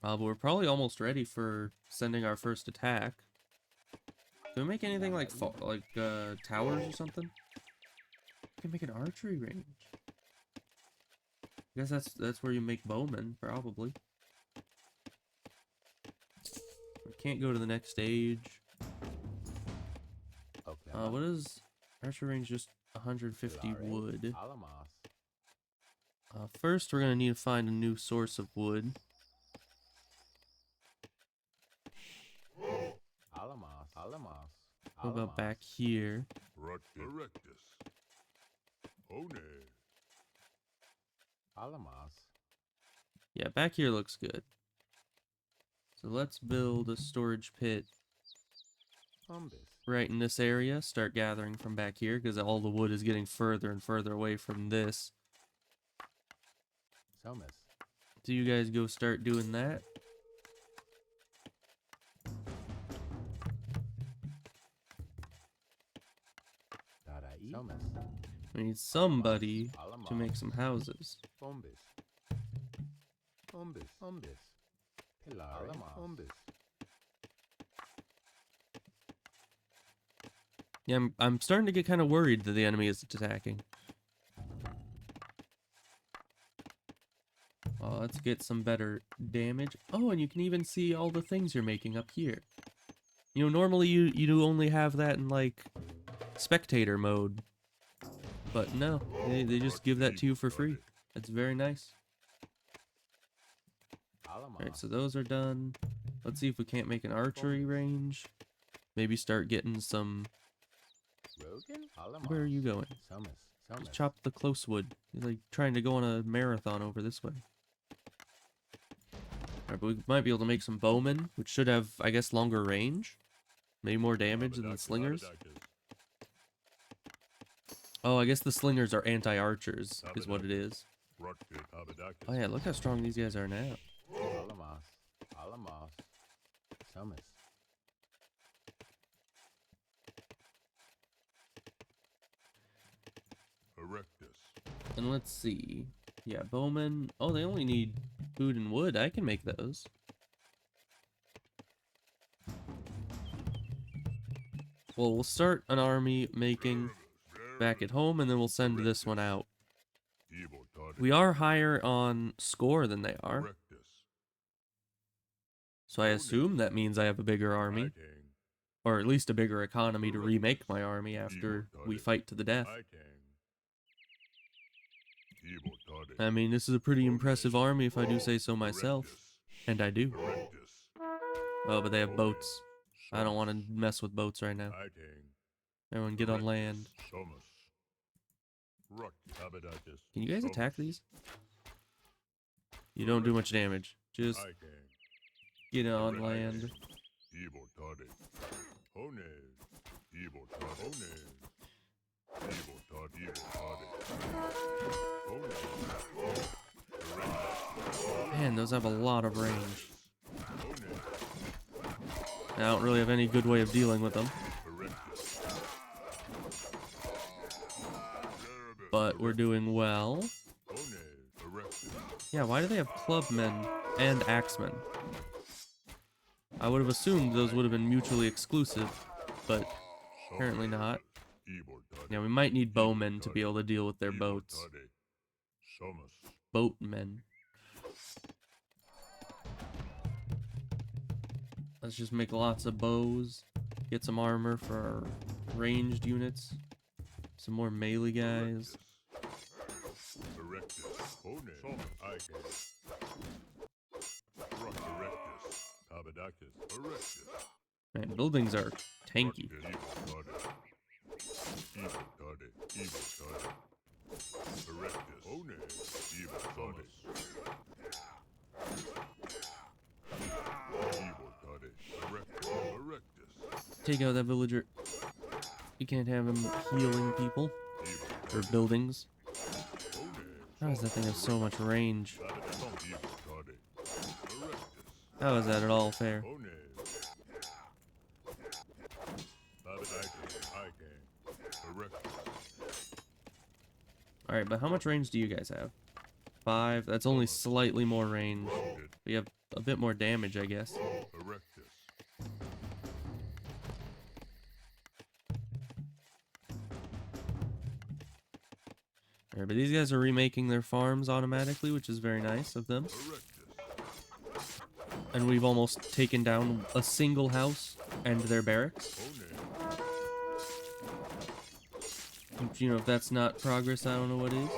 But we're probably almost ready for sending our first attack. Can we make anything like towers or something? We can make an archery range. I guess that's where you make bowmen, probably. We can't go to the next stage. What is archery range? Just 150 wood. Alamos. First, we're gonna need to find a new source of wood. Alamos. Alamos. What about back here? Alamos. Yeah, back here looks good. So let's build a storage pit Umbis. right in this area. Start gathering from back here because all the wood is getting further and further away from this. Somas. So you guys go start doing that. Darai. Somas. We need somebody to make some houses. Umbis. Umbis. Umbis. Pilari. Umbis. Yeah, I'm starting to get kind of worried that the enemy is attacking. Oh, let's get some better damage. Oh, and you can even see all the things you're making up here. You know, normally you do only have that in, like, spectator mode. But no, they just give that to you for free. That's very nice. Alright, so those are done. Let's see if we can't make an archery range. Maybe start getting some... Where are you going? Just chop the close wood. You're like trying to go on a marathon over this way. Alright, but we might be able to make some bowmen, which should have, I guess, longer range. Maybe more damage than the slingers. Oh, I guess the slingers are anti-archers, is what it is. Oh yeah, look how strong these guys are now. Alamas. Alamas. Somas. Erectus. And let's see. Yeah, bowmen. Oh, they only need food and wood. I can make those. Well, we'll start an army making back at home, and then we'll send this one out. We are higher on score than they are, so I assume that means I have a bigger army, or at least a bigger economy to remake my army after we fight to the death. I mean, this is a pretty impressive army if I do say so myself, and I do. Oh, but they have boats. I don't want to mess with boats right now. Everyone get on land. Can you guys attack these? You don't do much damage. Just get on land. Man, those have a lot of range. I don't really have any good way of dealing with them. But we're doing well. Yeah, why do they have clubmen and axemen? I would have assumed those would have been mutually exclusive, but apparently not. Yeah, we might need bowmen to be able to deal with their boats. Boatmen. Let's just make lots of bows. Get some armor for our ranged units. Some more melee guys. Man, buildings are tanky. Take out that villager. You can't have him healing people. Or buildings. How does that thing have so much range? How is that at all fair? Alright, but how much range do you guys have? 5? That's only slightly more range. We have a bit more damage, I guess. Alright, but these guys are remaking their farms automatically, which is very nice of them. And we've almost taken down a single house and their barracks. You know, if that's not progress, I don't know what is.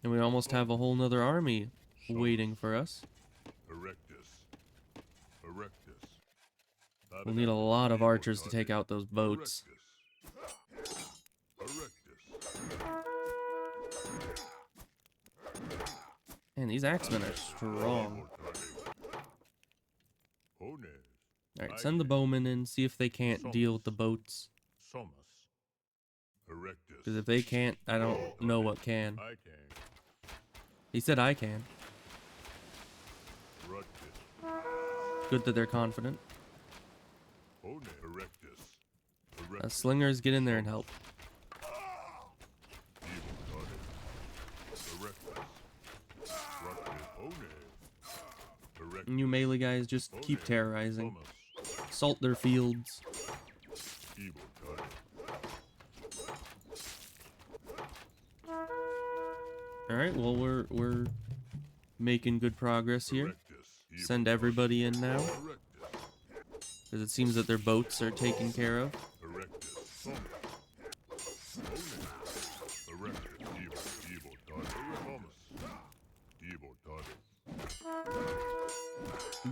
And we almost have a whole nother army waiting for us. We'll need a lot of archers to take out those boats. Man, these axemen are strong. Alright, send the bowmen in, see if they can't deal with the boats. Because if they can't, I don't know what can. He said I can. Good that they're confident. Slingers, get in there and help. And you melee guys just keep terrorizing. Salt their fields. Alright, well we're making good progress here. Send everybody in now. Because it seems that their boats are taken care of.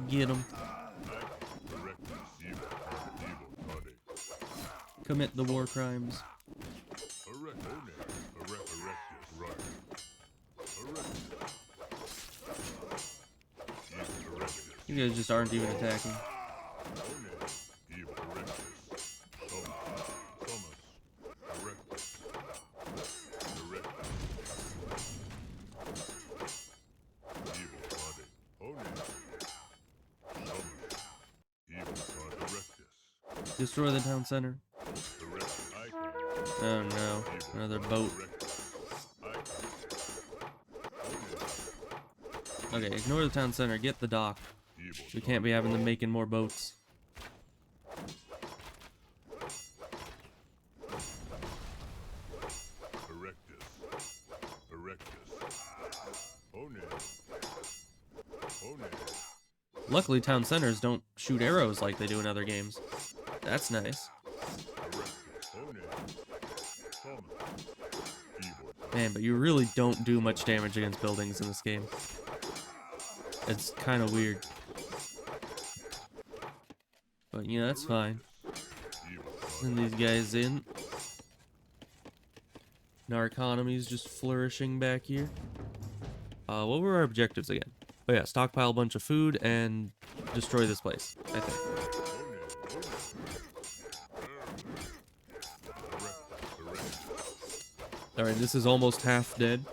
Get them. Commit the war crimes. You guys just aren't even attacking. Destroy the town center. Oh no, another boat. Okay, ignore the town center, get the dock. We can't be having them making more boats. Luckily, town centers don't shoot arrows like they do in other games. That's nice. Man, but you really don't do much damage against buildings in this game. It's kind of weird. But, you know, that's fine. Send these guys in. And our economy is just flourishing back here. What were our objectives again? Oh yeah, stockpile a bunch of food and destroy this place, I think. Alright, this is almost half dead.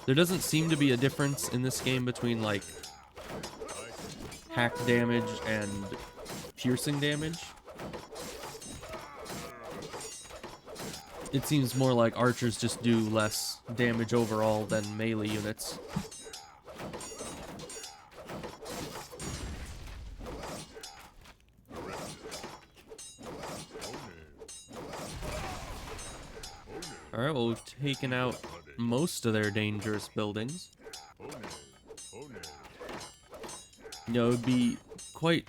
There doesn't seem to be a difference in this game between, like, hack damage and piercing damage. It seems more like archers just do less damage overall than melee units. Alright, well, we've taken out most of their dangerous buildings. You know, it would be quite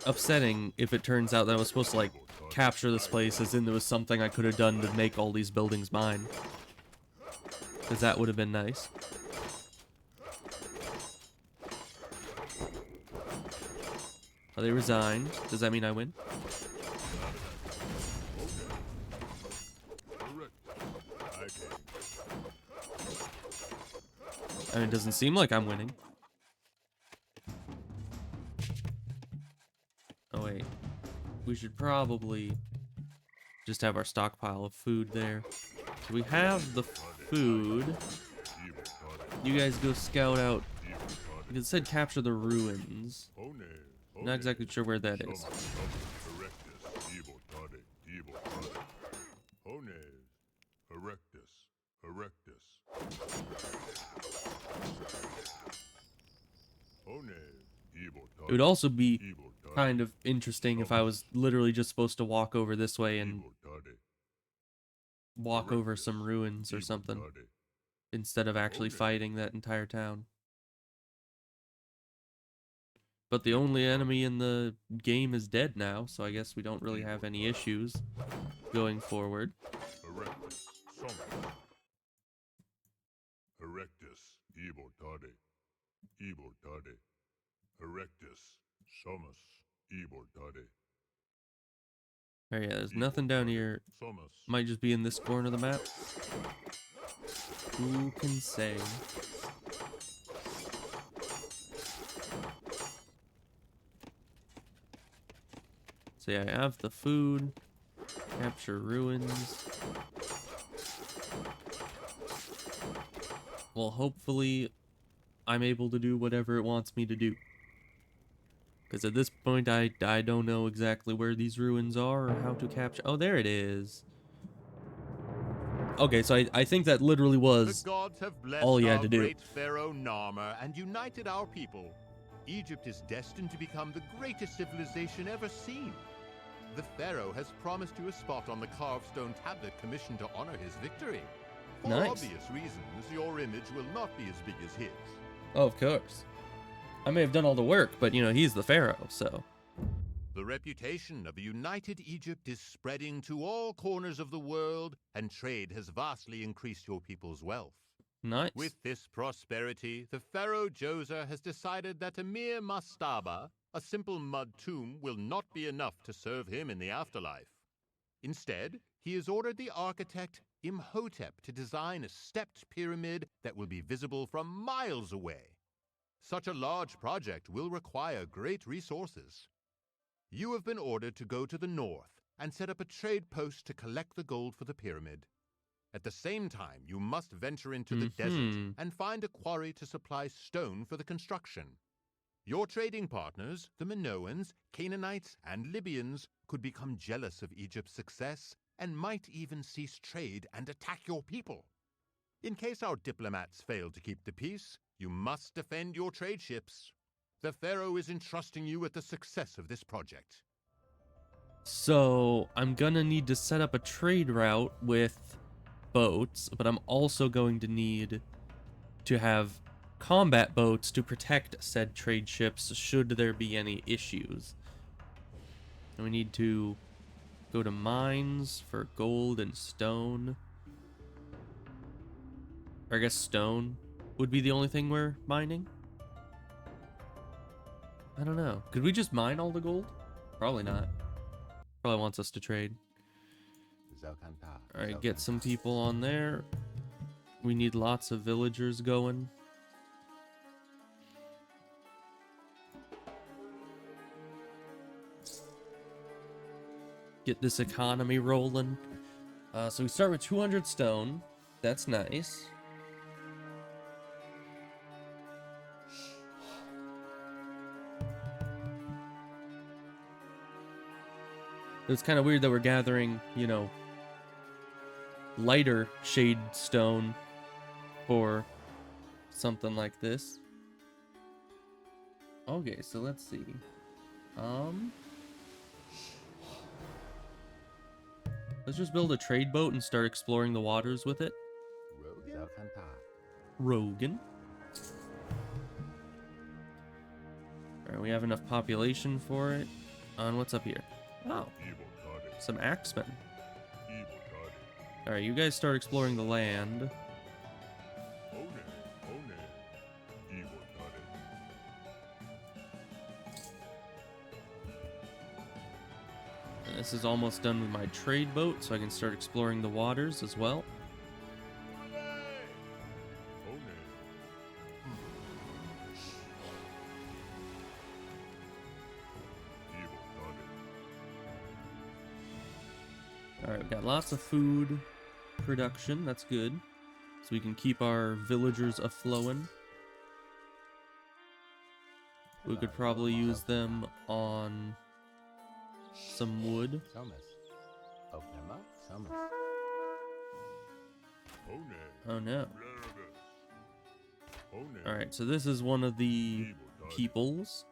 upsetting if it turns out that I was supposed to, like, capture this place as in there was something I could have done to make all these buildings mine. Because that would have been nice. Are they resigned? Does that mean I win? I mean, it doesn't seem like I'm winning. Oh wait. We should probably just have our stockpile of food there. So we have the food. You guys go scout out. It said capture the ruins. Not exactly sure where that is. It would also be kind of interesting if I was literally just supposed to walk over this way and walk over some ruins or something instead of actually fighting that entire town. But the only enemy in the game is dead now, so I guess we don't really have any issues going forward. Erectus. Somus. Ibortade. Oh yeah, there's nothing down here. Somus. Might just be in this corner of the map. Who can say? So yeah, I have the food. Capture ruins. Well, hopefully I'm able to do whatever it wants me to do. Because at this point, I don't know exactly where these ruins are or how to capture... Oh, there it is. Okay, so I think that literally The was gods have blessed all you had our to do. great pharaoh Narmer and united our people. Egypt is destined to become the greatest civilization ever seen. The pharaoh has promised you a spot on the carved stone tablet commissioned to honor his victory. For Nice. obvious reasons, your image will not be as big as his. Oh, of course. I may have done all the work, but, you know, he's the pharaoh, so... The reputation of a united Egypt is spreading to all corners of the world, and trade has vastly increased your people's wealth. Nice. With this prosperity, the pharaoh Djoser has decided that a mere mastaba, a simple mud tomb, will not be enough to serve him in the afterlife. Instead, he has ordered the architect Imhotep to design a stepped pyramid that will be visible from miles away. Such a large project will require great resources. You have been ordered to go to the north and set up a trade post to collect the gold for the pyramid. At the same time, you must venture into the desert and find a quarry to supply stone for the construction. Your trading partners, the Minoans, Canaanites, and Libyans, could become jealous of Egypt's success and might even cease trade and attack your people. In case our diplomats fail to keep the peace, you must defend your trade ships. The pharaoh is entrusting you with the success of this project. So, I'm gonna need to set up a trade route with boats, but I'm also going to need to have combat boats to protect said trade ships should there be any issues. And we need to go to mines for gold and stone. Or I guess stone would be the only thing we're mining. I don't know. Could we just mine all the gold? Probably not. Probably wants us to trade. Alright, get some people on there. We need lots of villagers going. Get this economy rolling. So we start with 200 stone. That's nice. It's kind of weird that we're gathering, you know, lighter shade stone for something like this. Okay, so let's see. Let's just build a trade boat and start exploring the waters with it. Rogan. Alright, we have enough population for it. And what's up here? Oh, some axemen. Alright, you guys start exploring the land. And this is almost done with my trade boat, so I can start exploring the waters as well. Alright, we've got lots of food production, that's good. So we can keep our villagers a-flowing. We could probably use them on some wood. Oh no. Alright, so this is one of the peoples.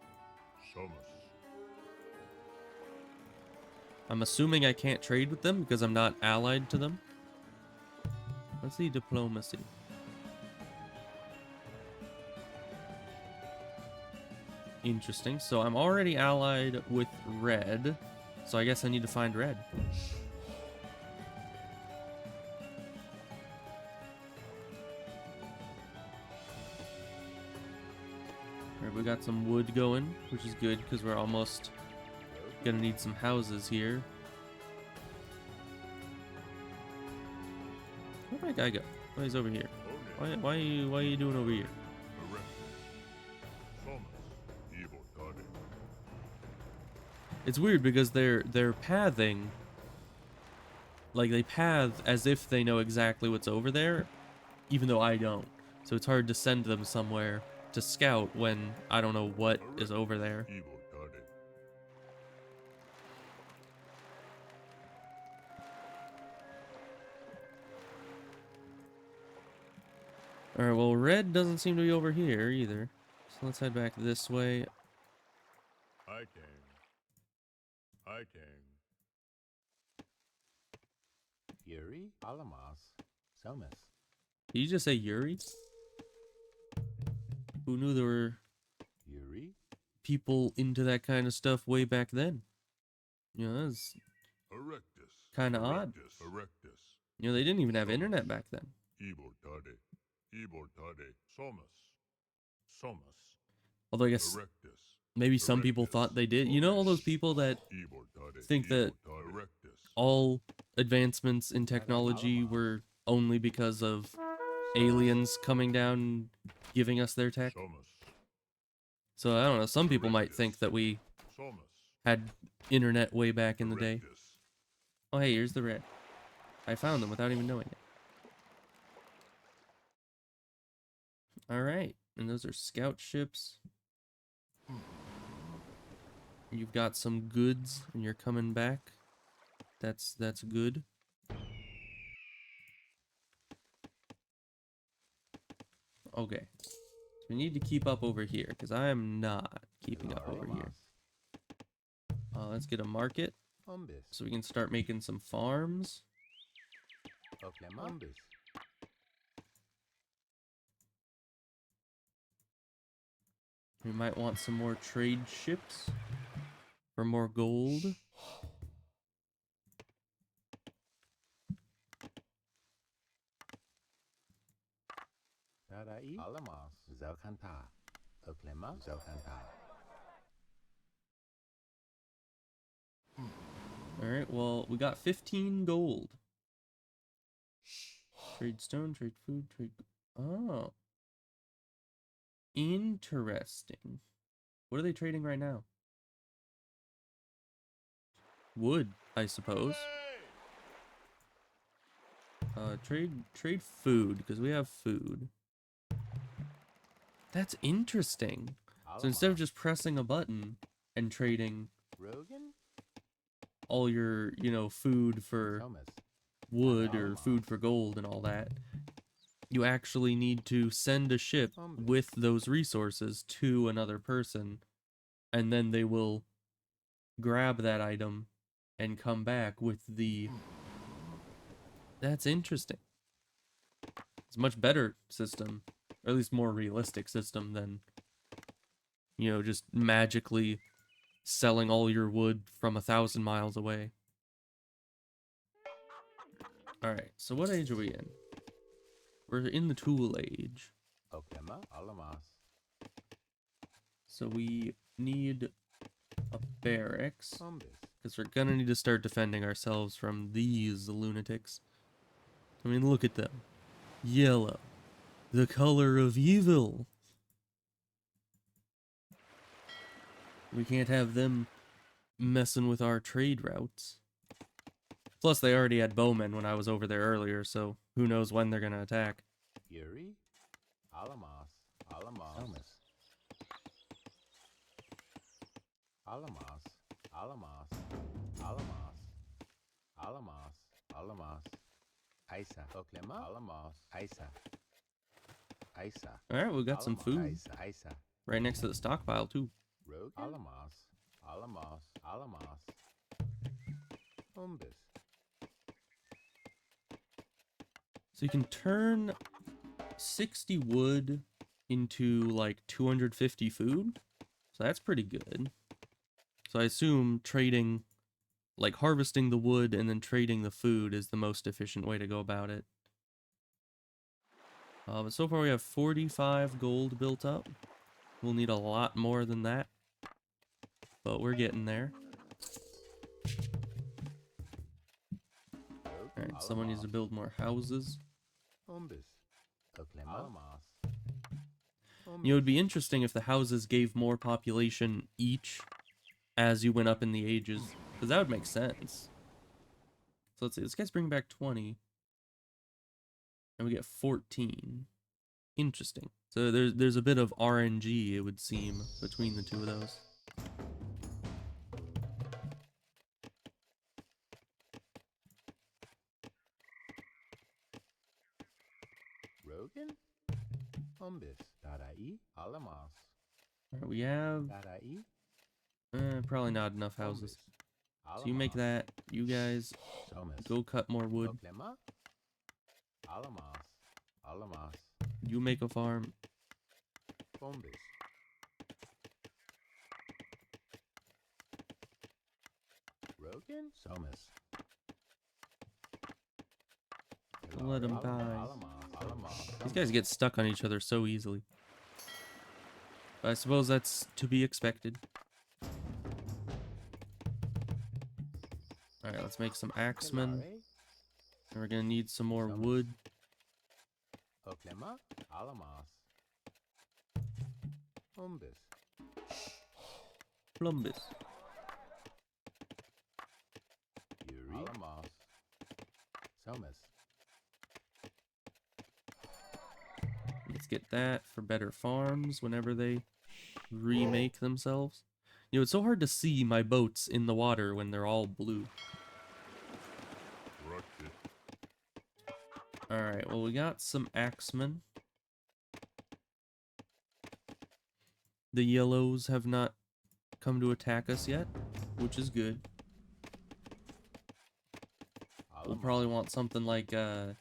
I'm assuming I can't trade with them because I'm not allied to them. Let's see diplomacy. Interesting. So I'm already allied with red. So I guess I need to find red. Alright, we got some wood going, which is good because we're almost gonna need some houses here. Where'd my guy go? Oh, he's over here. Why are you doing over here? It's weird because they're pathing, like they path as if they know exactly what's over there, even though I don't. So it's hard to send them somewhere to scout when I don't know what is over there. Alright, well, red doesn't seem to be over here either. So let's head back this way. I can. Yuri, Alamos, Somas. Did you just say Yuri? Who knew there were Yuri, people into that kind of stuff way back then? You know, that's Erectus. kind of odd. Erectus. You know, they didn't even have internet back then. Ibortade. Ibortade. Somas. Somas. Although I guess Erectus. maybe some people thought they did. You know, all those people that Ibortade. think that Erectus. all advancements in technology were only because of aliens coming down and giving us their tech. Somas. So I don't know, some people might think that we Somas. had internet way back in the day. Erectus. Oh hey, here's the red. I found them without even knowing it. Alright, and those are scout ships. You've got some goods and you're coming back. That's good. Okay. So we need to keep up over here, because I am not keeping up over here. Let's get a market Umbis, so we can start making some farms. Oklemumbis. We might want some more trade ships for more gold. Darai, Alamos, Zelkanta. Oklema, Zelkanta. Alright, well, we got 15 gold. Trade stone, trade food, trade... Oh. Interesting. What are they trading right now? Wood, I suppose. Trade food, because we have food. That's interesting. So instead of just pressing a button and trading Rogan, all your, you know, food for Somas. wood or food for gold and all that, you actually need to send a ship with those resources to another person, and then they will grab that item and come back with the... That's interesting. It's a much better system, or at least more realistic system than, you know, just magically selling all your wood from 1,000 miles away. Alright, so what age are we in? We're in the tool age. Oklema, Alamos. So we need a barracks, Umbis. because we're gonna need to start defending ourselves from these lunatics. I mean, look at them. Yellow. The color of evil. We can't have them messing with our trade routes. Plus, they already had bowmen when I was over there earlier, so who knows when they're gonna attack. Yuri, Alamos, Alamos. Somas. Alamos, Alamos, Alamos, Alamos, Alamos. Isa, Oklema, Alamos, Isa. Isa. Alright, we got some food Isa, Isa. right next to the stockpile, too. Rogan, Alamos, Alamos, Alamos. Umbis. So you can turn 60 wood into like 250 food. So that's pretty good. So I assume trading, like harvesting the wood and then trading the food is the most efficient way to go about it. But so far we have 45 gold built up. We'll need a lot more than that. But we're getting there. Alright, someone needs to build more houses. Umbis. Alamas. You know, it would be interesting if the houses gave more population each as you went up in the ages. Because that would make sense. So let's see, this guy's bringing back 20. And we get 14. Interesting. So there's a bit of RNG, it would seem, between the two of those. Rogan? Umbis. Darai. Alamas. Alright, we have Darai. probably not enough houses. So you make that. You guys Somas. go cut more wood. Oklema? Alamas. Alamas. You make a farm. Umbis. Rogan? Somas. Let 'em die. Alamas. These guys get stuck on each other so easily. But I suppose that's to be expected. Alright, let's make some axemen. And we're gonna need some more wood. Oklema? Alamas. Umbis. Plumbus. Yuri. Alamas. Somas. Let's get that for better farms whenever they remake themselves. You know, it's so hard to see my boats in the water when they're all blue. Rocket. Alright, well, we got some axemen. The yellows have not come to attack us yet, which is good. We'll probably want something like, Darai.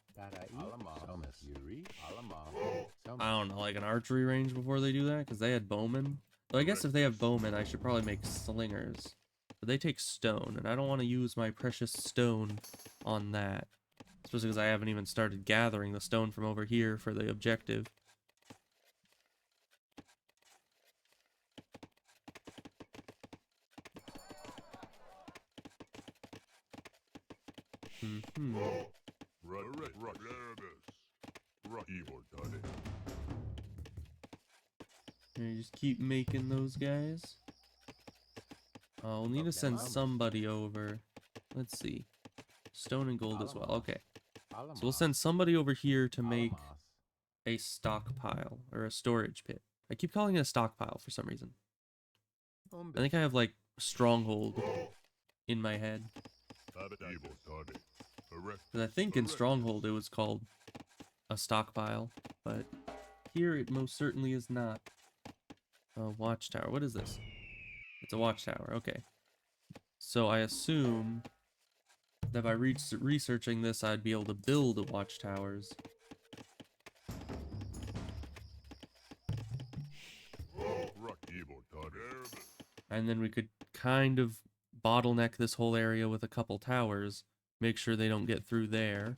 Alamas. Somas. Yuri. Alamas. Somas. I don't know, like an archery range before they do that, because they had bowmen. So I guess if they have bowmen, I should probably make slingers. But they take stone, and I don't want to use my precious stone on that. Especially because I haven't even started gathering the stone from over here for the objective. Rocket. Rocket. Evil Tade. You just keep making those guys. Oh, we'll need to send somebody over. Let's see. Stone and gold as well. Okay. So we'll send somebody over here to make a stockpile or a storage pit. I keep calling it a stockpile for some reason. I think I have like stronghold in my head. Evil Tade. Correct. Because I think in stronghold it was called a stockpile, but here it most certainly is not. A watchtower. What is this? It's a watchtower. Okay. So I assume that by researching this, I'd be able to build watchtowers. Rock evil Tade. And then we could kind of bottleneck this whole area with a couple towers. Make sure they don't get through there.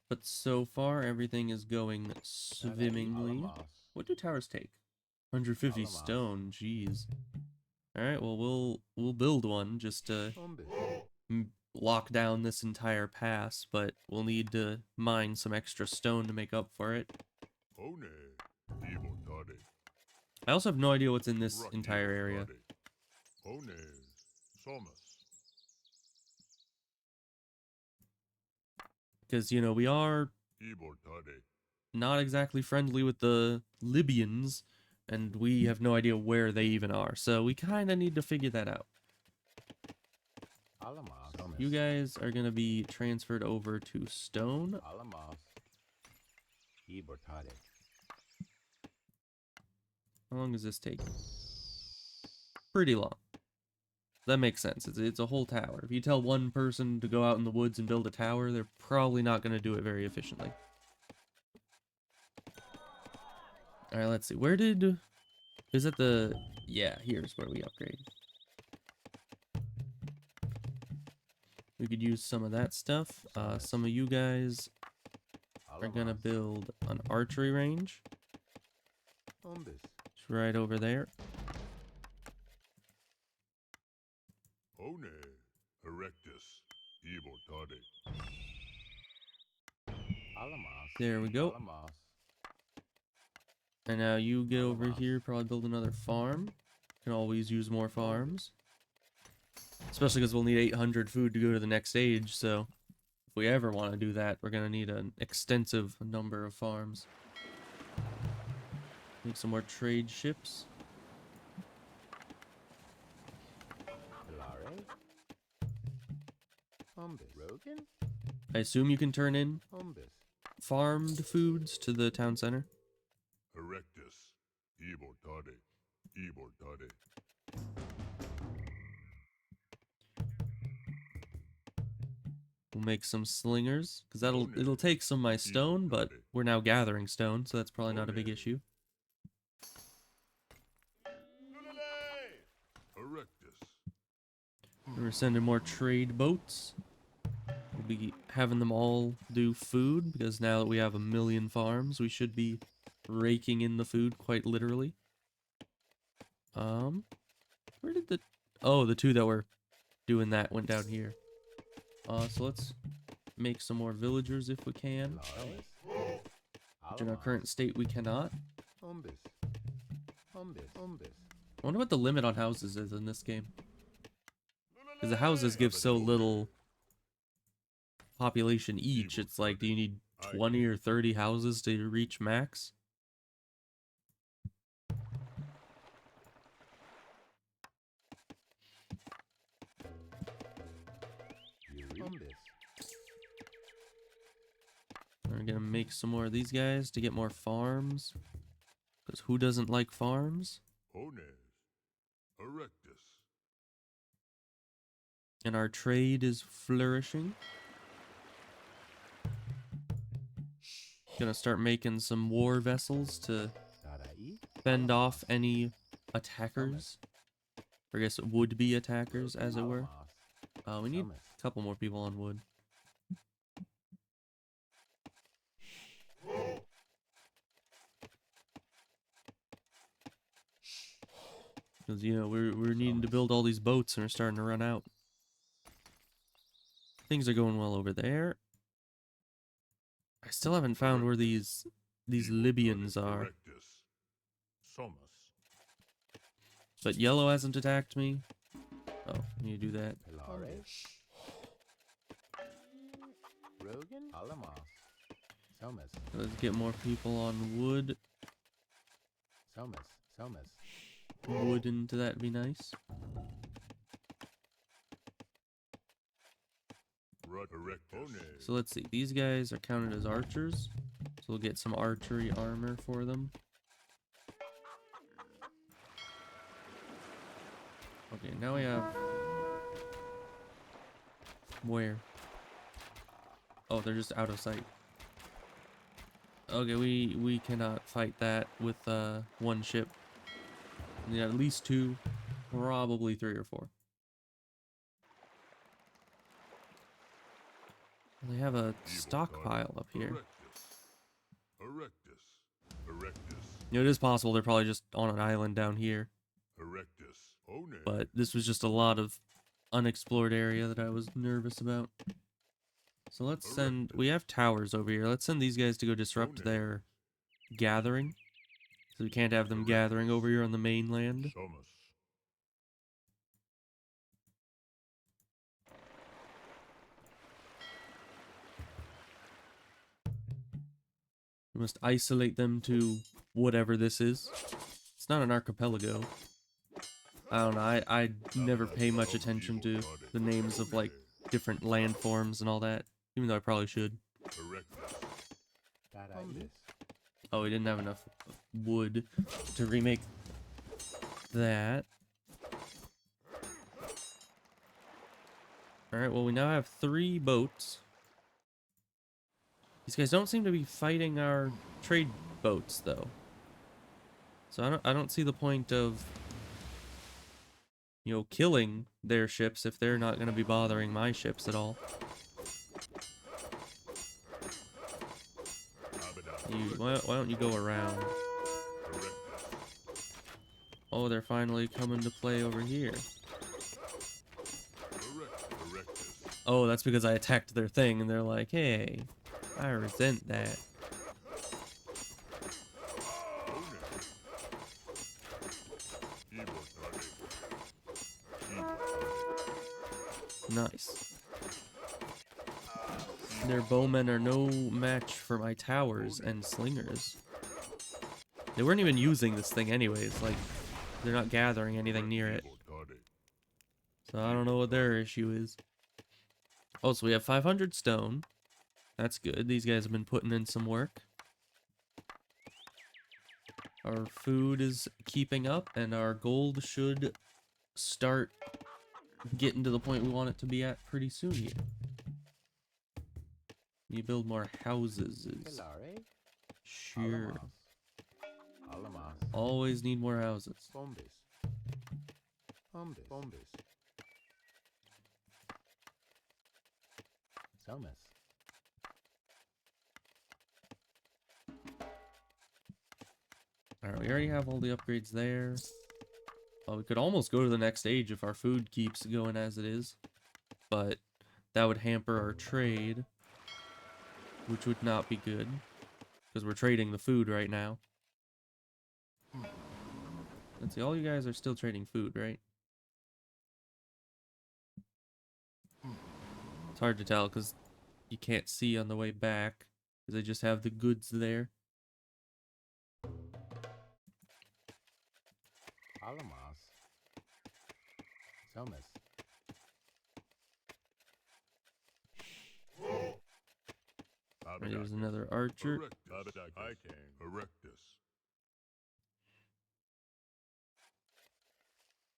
But so far, everything is going swimmingly. What do towers take? 150 stone, jeez. Alright, well, we'll build one just to lock down this entire pass, but we'll need to mine some extra stone to make up for it. One. Evil Tade. I also have no idea what's in this entire area. One. Somas. Because, you know, we are Evil Tade. not exactly friendly with the Libyans, and we have no idea where they even are. So we kind of need to figure that out. You guys are going to be transferred over to stone. Alamas. Ibortade. How long does this take? Pretty long. That makes sense. It's a whole tower. If you tell one person to go out in the woods and build a tower, they're probably not going to do it very efficiently. Alright, let's see. Where did... Is it the... Yeah, here's where we upgrade. We could use some of that stuff. Some of you guys We're gonna build an archery range. Umbis. It's right over there. Hone. Erectus. Evotade. Alamas. There we go. Alamas. And now you get over here, probably build another farm. Can always use more farms. Especially because we'll need 800 food to go to the next stage, so if we ever want to do that, we're going to need an extensive number of farms. Make some more trade ships. Pilare. Umbis. Rogan. I assume you can turn in Umbis. farmed foods to the town center. Erectus. Evotade. Evotade. We'll make some slingers, because it'll take some of my stone, but we're now gathering stone, so that's probably not a big issue. Erectus. We're sending more trade boats. We'll be having them all do food, because now that we have 1,000,000 farms, we should be raking in the food quite literally. Where did the two that were doing that went down here. So let's make some more villagers if we can. Pilares. Which in our current state we cannot. Umbis. Umbis. Umbis. I wonder what the limit on houses is in this game. Because the houses give so little population each. It's like, do you need 20 or 30 houses to reach max? Umbis. We're gonna make some more of these guys to get more farms. Because who doesn't like farms? Hones. Erectus. And our trade is flourishing. Gonna start making some war vessels to Tarai. fend off any attackers. Or I guess would-be attackers, as it were. Alamas. We need Summit. a couple more people on wood. Because, you know, we're needing to build all these boats and we're starting to run out. Things are going well over there. I still haven't found where these Libyans are. Erectus. Somus. But yellow hasn't attacked me. Oh, I need to do that. Pilares. Rogan. Alamas. Summit. Let's get more people on wood. Summit. Summit. Wood into that would be nice. Erectus. So let's see. These guys are counted as archers. So we'll get some archery armor for them. Okay, now we have... Where? Oh, they're just out of sight. Okay, we cannot fight that with one ship. We need at least 2, probably 3 or 4. They have a stockpile up here. Erectus. Erectus. You know, it is possible they're probably just on an island down here. Erectus. Hone. But this was just a lot of unexplored area that I was nervous about. So let's send... We have towers over here. Let's send these guys to go disrupt their gathering. So we can't have them gathering over here on the mainland. Somus. We must isolate them to whatever this is. It's not an archipelago. I don't know. I never pay much attention to the names of, like, different landforms and all that. Even though I probably should. Erectus. Tarai. Oh, we didn't have enough wood to remake that. Alright, well, we now have 3 boats. These guys don't seem to be fighting our trade boats, though. So I don't see the point of, you know, killing their ships if they're not going to be bothering my ships at all. Why don't you go around? Oh, they're finally coming to play over here. Oh, that's because I attacked their thing, and they're like, hey, I resent that. Nice. Their bowmen are no match for my towers and slingers. They weren't even using this thing anyways, like, they're not gathering anything near it. So I don't know what their issue is. Oh, so we have 500 stone. That's good. These guys have been putting in some work. Our food is keeping up, and our gold should start getting to the point we want it to be at pretty soon here. You build more houses. Hilare. Sure. Alamas. Always need more houses. Bombis. Bombis. Bombis. Somas. Alright, we already have all the upgrades there. Well, we could almost go to the next stage if our food keeps going as it is. But that would hamper our trade, which would not be good. Because we're trading the food right now. Let's see, all you guys are still trading food, right? It's hard to tell because you can't see on the way back. Because they just have the goods there. Alamas. Somas. There's another archer.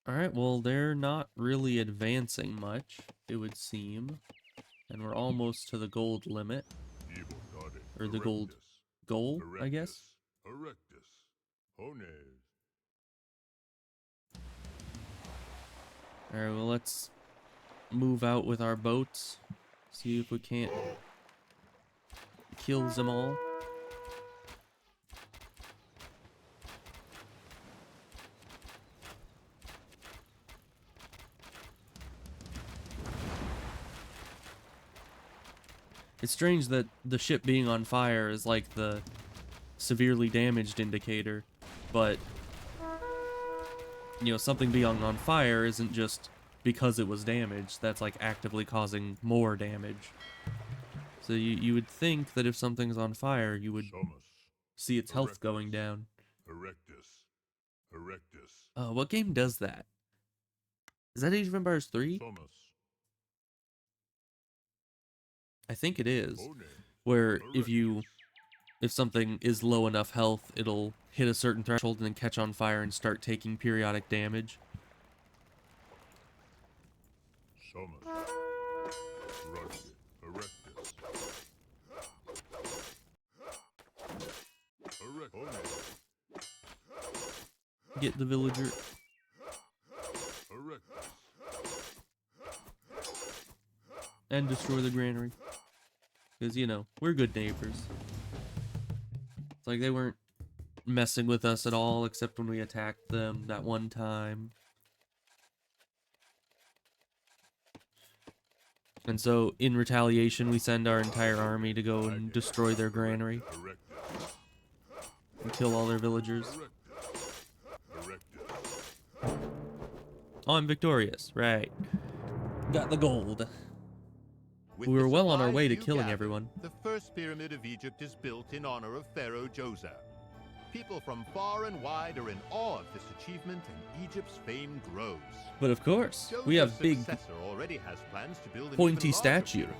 Alright, well, they're not really advancing much, it would seem. And we're almost to the gold limit. Or the gold goal, I guess. Alright, well, let's move out with our boats. See if we can't kill them all. It's strange that the ship being on fire is like the severely damaged indicator, but you know, something being on fire isn't just because it was damaged, that's like actively causing more damage. So you would think that if something's on fire, you would see its health going down. What game does that? Is that Age of Empires 3? I think it is. Where if something is low enough health, it'll hit a certain threshold and then catch on fire and start taking periodic damage. Get the villager. And destroy the granary. Because, you know, we're good neighbors. It's like they weren't messing with us at all, except when we attacked them that one time. And so, in retaliation, we send our entire army to go and destroy their granary. And kill all their villagers. Oh, I'm victorious. Right. Got the gold. With We were the well on our supplies way to you killing gather, everyone. The first pyramid of Egypt is built in honor of Pharaoh Djoser. People from far and wide are in awe of this achievement, and Egypt's fame grows. But of course, we Djoser's have big successor already has plans to build an pointy even larger statue. pyramid.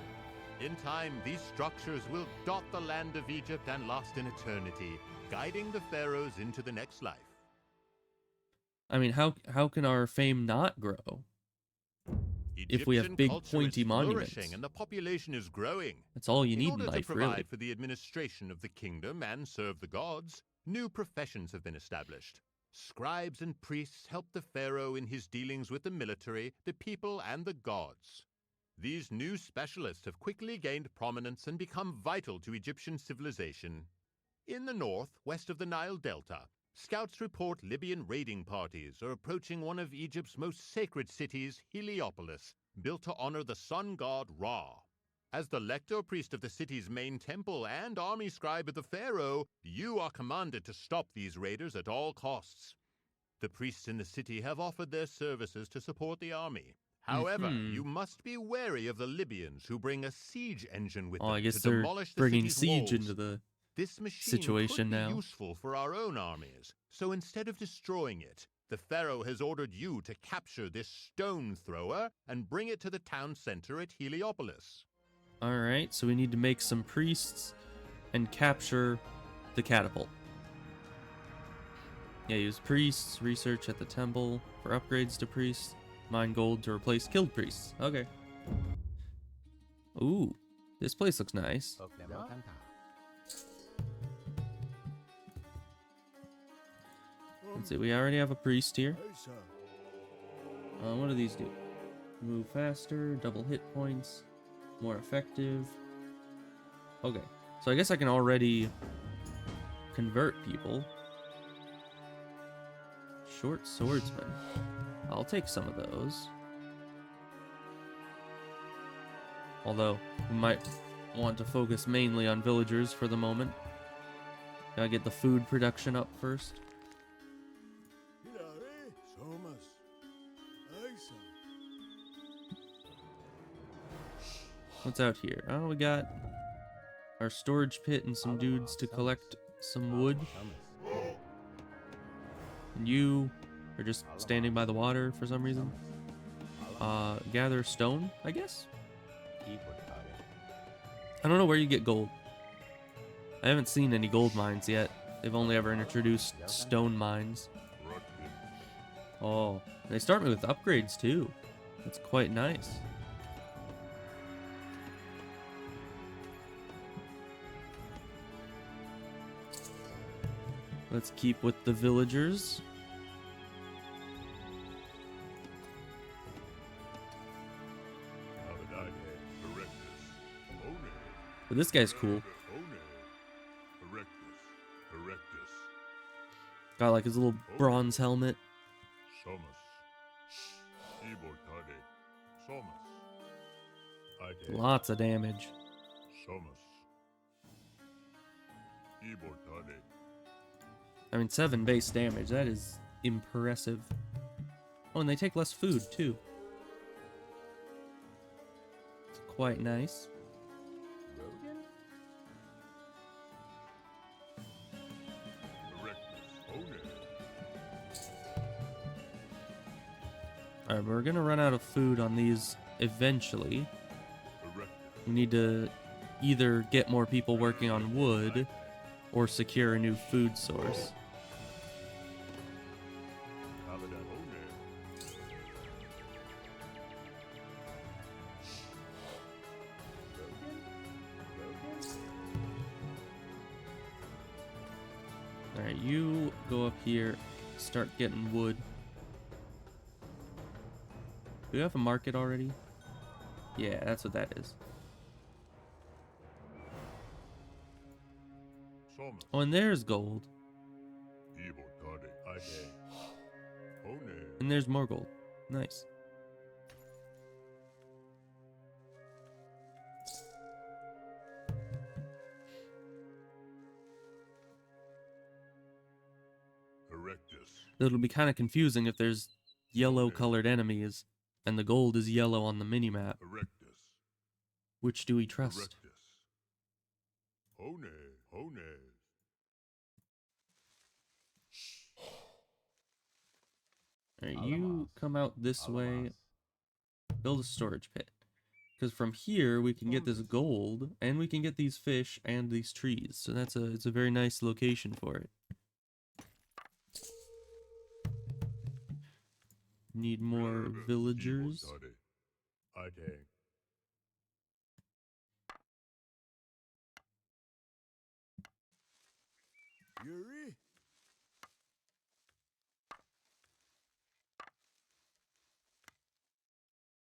In time, these structures will dot the land of Egypt and last in eternity, guiding the pharaohs into the next life. I mean, how can our fame not grow? If we have Egyptian big culture pointy is monuments. flourishing and the population is growing. That's all you need in order life, to provide really. for the administration of the kingdom and serve the gods, new professions have been established. Scribes and priests help the pharaoh in his dealings with the military, the people, and the gods. These new specialists have quickly gained prominence and become vital to Egyptian civilization. In the north, west of the Nile Delta, scouts report Libyan raiding parties are approaching one of Egypt's most sacred cities, Heliopolis, built to honor the sun god Ra. As the lector priest of the city's main temple and army scribe of the pharaoh, you are commanded to stop these raiders at all costs. The priests in the city have offered their services to support the army. However, you must be wary of the Libyans who bring a siege engine with Oh, them I guess to they're demolish the bringing city's siege walls. into the This machine situation could be now. useful for our own armies, so instead of destroying it, the pharaoh has ordered you to capture this stone thrower and bring it to the town center at Heliopolis. Alright, so we need to make some priests and capture the catapult. Yeah, use priests, research at the temple for upgrades to priests, mine gold to replace killed priests. Okay. Ooh, this place looks nice. Let's see, we already have a priest here. What do these do? Move faster, double hit points, more effective. Okay, so I guess I can already convert people. Short swordsman. I'll take some of those. Although, we might want to focus mainly on villagers for the moment. Gotta get the food production up first. What's out here? Oh, we got our storage pit and some dudes to collect some wood. And you are just standing by the water for some reason. Gather stone, I guess? I don't know where you get gold. I haven't seen any gold mines yet. They've only ever introduced stone mines. Oh, they start me with upgrades too. That's quite nice. Let's keep with the villagers. But this guy's cool. Got like his little bronze helmet. Lots of damage. I mean, 7 base damage. That is impressive. Oh, and they take less food, too. It's quite nice. Alright, we're gonna run out of food on these eventually. We need to either get more people working on wood or secure a new food source. Alright, you go up here, start getting wood. Do we have a market already? Yeah, that's what that is. Oh, and there's gold. And there's more gold. Nice. It'll be kind of confusing if there's yellow colored enemies and the gold is yellow on the minimap. Which do we trust? Alright, you come out this way. Build a storage pit. Because from here we can get this gold, and we can get these fish and these trees. So it's a very nice location for it. Need more villagers.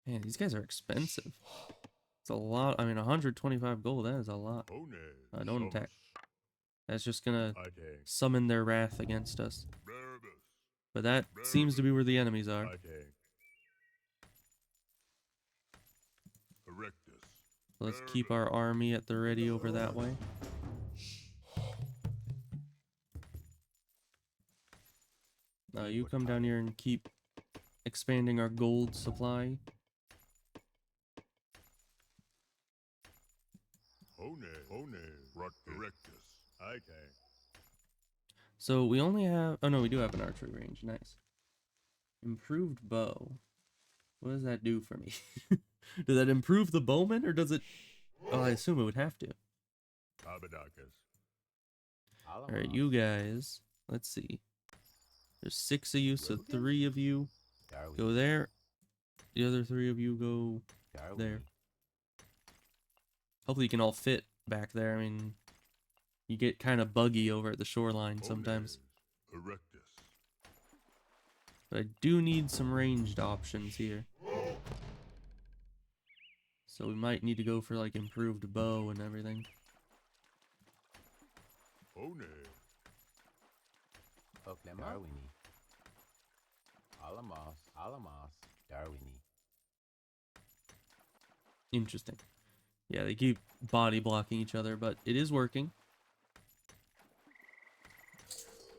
Man, these guys are expensive. It's a lot. I mean, 125 gold, that is a lot. Don't attack. That's just gonna I take. summon their wrath against us. Berbus. But that seems to be where the enemies are. I take. Erectus. Let's keep our army at the ready over that way. Now you come down here and keep expanding our gold supply. Hone. Erectus. I take. So we only have... Oh no, we do have an archery range. Nice. Improved bow. What does that do for me? Does that improve the bowman, or does it... Oh, I assume it would have to. Abadacus. Alright, you guys. Let's see. There's 6 of you, so 3 of you go there. The other 3 of you go there. Hopefully you can all fit back there. I mean, you get kind of buggy over at the shoreline sometimes. Erectus. But I do need some ranged options here. So we might need to go for like improved bow and everything. Hone. Darwini. Alamos, Darwini. Interesting. Yeah, they keep body blocking each other, but it is working.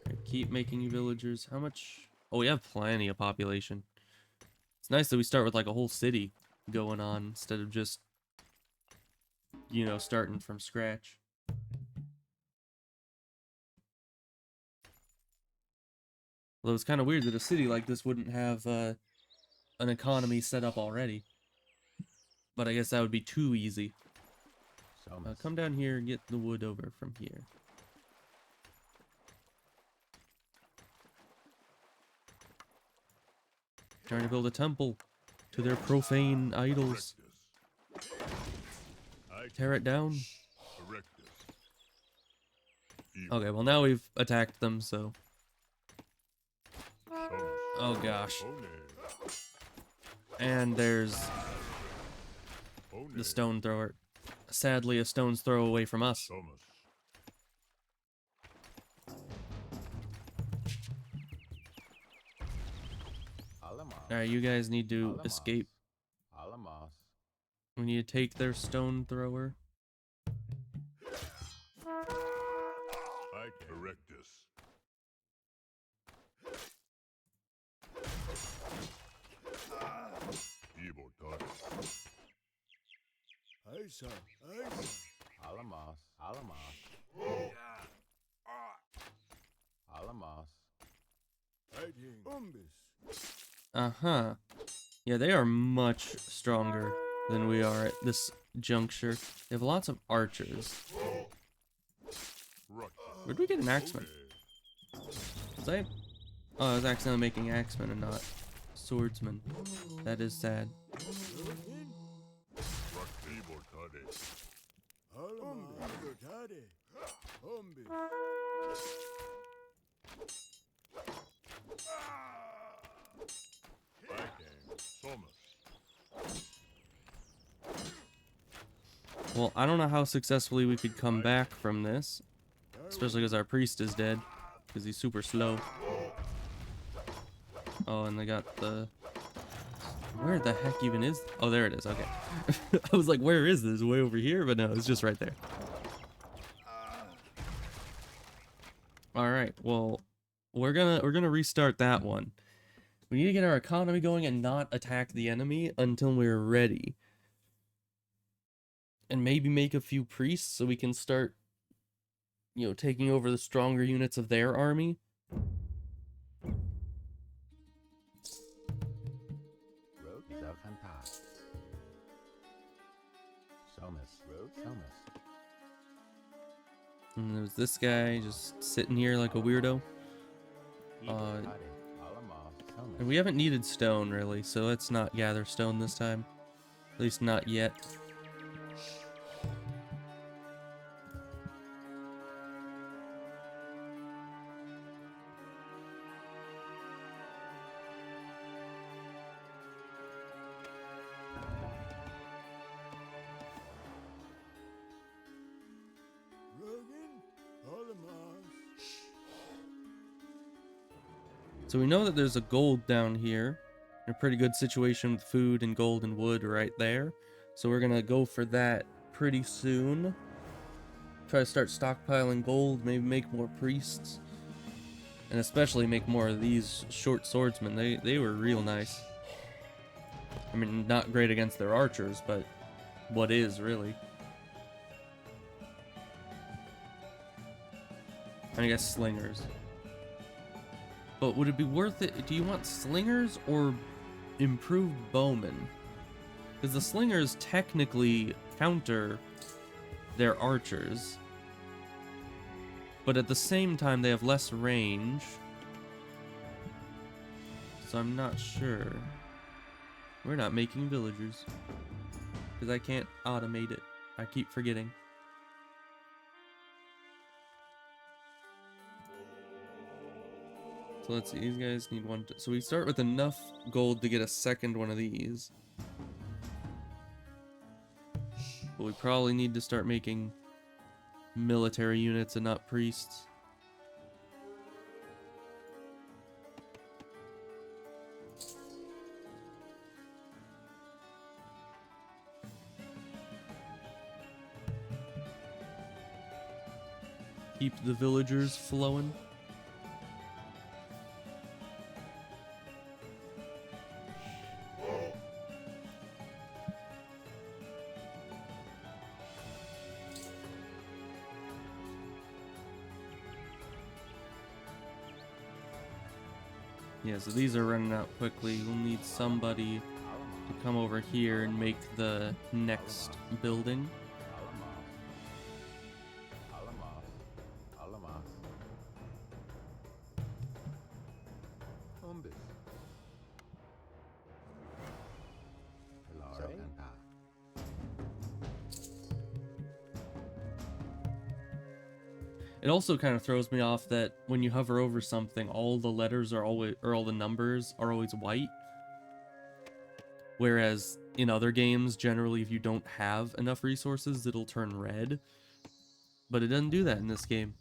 Alright, keep making villagers. How much? Oh, we have plenty of population. It's nice that we start with like a whole city going on instead of just, you know, starting from scratch. Although it's kind of weird that a city like this wouldn't have an economy set up already. But I guess that would be too easy. Come down here and get the wood over from here. Trying to build a temple to their profane idols. Tear it down. Erectus. Okay, well now we've attacked them, so... Oh gosh. Hone. And there's the stone thrower. Sadly, a stone's throw away from us. Somus. Alright, you guys need to escape. Alamos. We need to take their stone thrower. I take. Erectus. Ebotatis. Alamos. Uh-huh. Yeah, they are much stronger than we are at this juncture. They have lots of archers. Where'd we get an axeman? Was I... Oh, I was accidentally making axemen and not swordsmen. That is sad. Well, I don't know how successfully we could come back from this. Especially because our priest is dead. Because he's super slow. Oh, and they got the... Where the heck even is... Oh, there it is. Okay. I was like, where is this? Way over here? But no, it's just right there. Alright, well... We're gonna restart that one. We need to get our economy going and not attack the enemy until we're ready. And maybe make a few priests so we can start, you know, taking over the stronger units of their army. And there's this guy just sitting here like a weirdo. And we haven't needed stone, really, so let's not gather stone this time. At least not yet. So we know that there's a gold down here. In a pretty good situation with food and gold and wood right there. So we're gonna go for that pretty soon. Try to start stockpiling gold, maybe make more priests. And especially make more of these short swordsmen. They were real nice. I mean, not great against their archers, but what is, really. And I guess slingers. But would it be worth it? Do you want slingers or improved bowmen? Because the slingers technically counter their archers. But at the same time, they have less range. So I'm not sure. We're not making villagers. Because I can't automate it. I keep forgetting. So let's see, these guys need one. So we start with enough gold to get a second one of these. But we probably need to start making military units and not priests. Keep the villagers flowing. Yeah, so these are running out quickly. We'll need somebody to come over here and make the next building. Alamos. Umbis. Hilare. It also kind of throws me off that when you hover over something, all the letters are always, or all the numbers are always white. Whereas in other games, generally if you don't have enough resources, it'll turn red. But it doesn't do that in this game.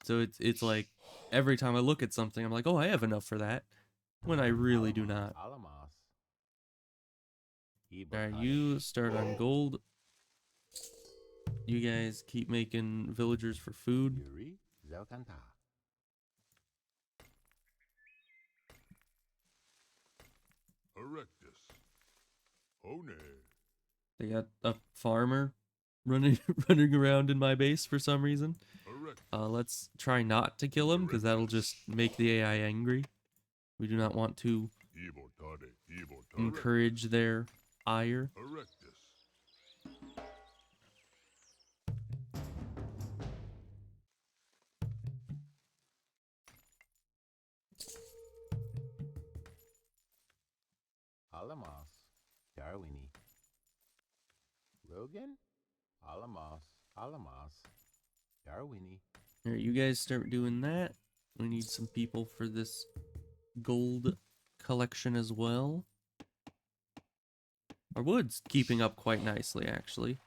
So it's like, every time I look at something, I'm like, oh, I have enough for that. When I really do not. Alright, you start on gold. You guys keep making villagers for food. Erectus. One. They got a farmer running around in my base for some reason. Erectus. Let's try not to kill him, because that'll just make the AI angry. We do not want to encourage their ire. Erectus. Alamos. Darwini. Rogan? Alamos. Darwini. Alright, you guys start doing that. We need some people for this gold collection as well. Our wood's keeping up quite nicely, actually.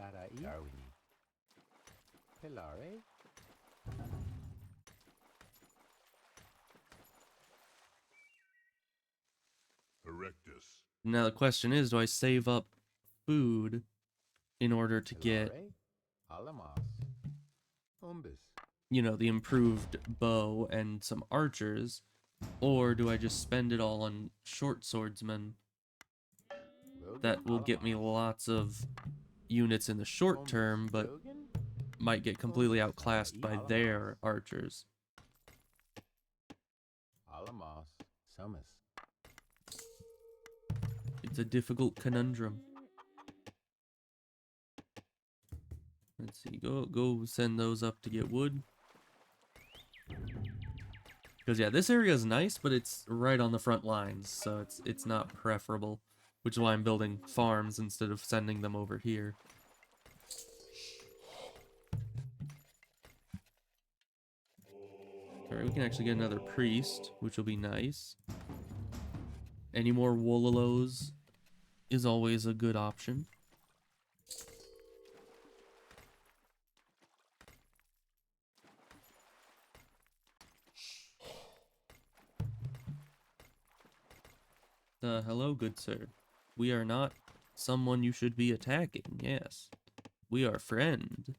Darwini. Pilare. Erectus. Now the question is, do I save up food in order to get, Alamos. Umbis. you know, the improved bow and some archers, or do I just spend it all on short swordsmen? That will get me lots of units in the short term, but might get completely outclassed by their archers. Alamos. Sumus. It's a difficult conundrum. Let's see, go send those up to get wood. Because yeah, this area is nice, but it's right on the front lines, so it's not preferable. Which is why I'm building farms instead of sending them over here. Alright, we can actually get another priest, which will be nice. Any more Wololos is always a good option. Hello, good sir. We are not someone you should be attacking, yes. We are friend.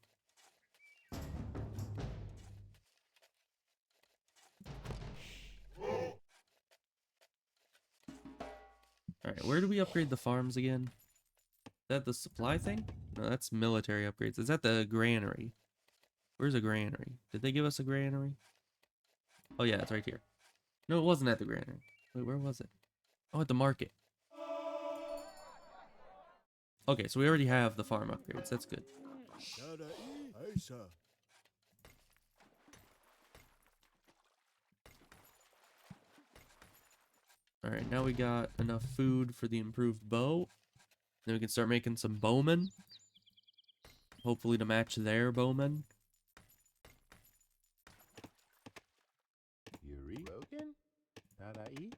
Alright, where do we upgrade the farms again? Is that the supply thing? No, that's military upgrades. Is that the granary? Where's a granary? Did they give us a granary? Oh yeah, it's right here. No, it wasn't at the granary. Wait, where was it? Oh, at the market. Okay, so we already have the farm upgrades. That's good. Alright, now we got enough food for the improved bow. Then we can start making some bowmen. Hopefully to match their bowmen. Yuri? Broken? Tadai?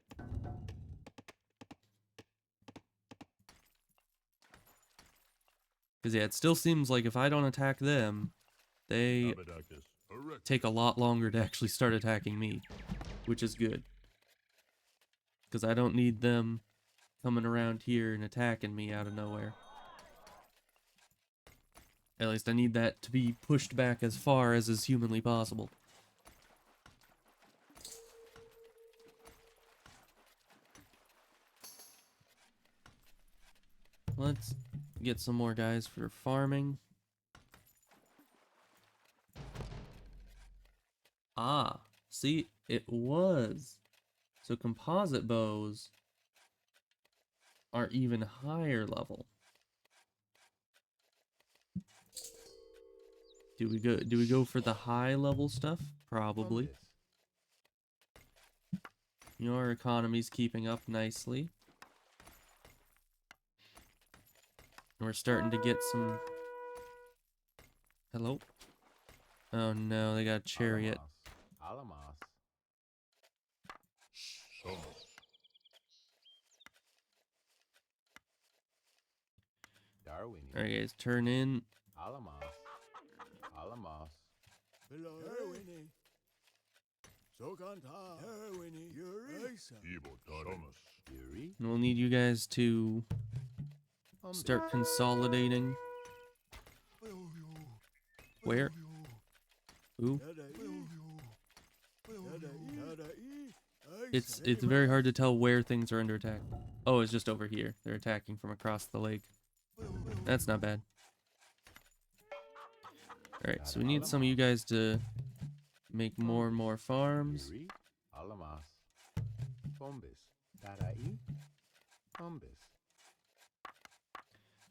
Because yeah, it still seems like if I don't attack them, they Abadactus. Erectus. take a lot longer to actually start attacking me. Which is good. Because I don't need them coming around here and attacking me out of nowhere. At least I need that to be pushed back as far as is humanly possible. Let's get some more guys for farming. Ah, see, it was. So composite bows are even higher level. Do we go for the high level stuff? Probably. Fombis. Your economy's keeping up nicely. We're starting to get some... Hello? Oh no, they got a chariot. Alamas. Sumus. Darwin. Alright guys, turn in. Alamas. Alamas. Ibotaris. Yuri? And we'll need you guys to start consolidating. Where? Ooh. It's very hard to tell where things are under attack. Oh, it's just over here. They're attacking from across the lake. That's not bad. Alright, so we need some of you guys to make more and more farms. Yuri? Alamas. Fombis. Tadai? Fombis.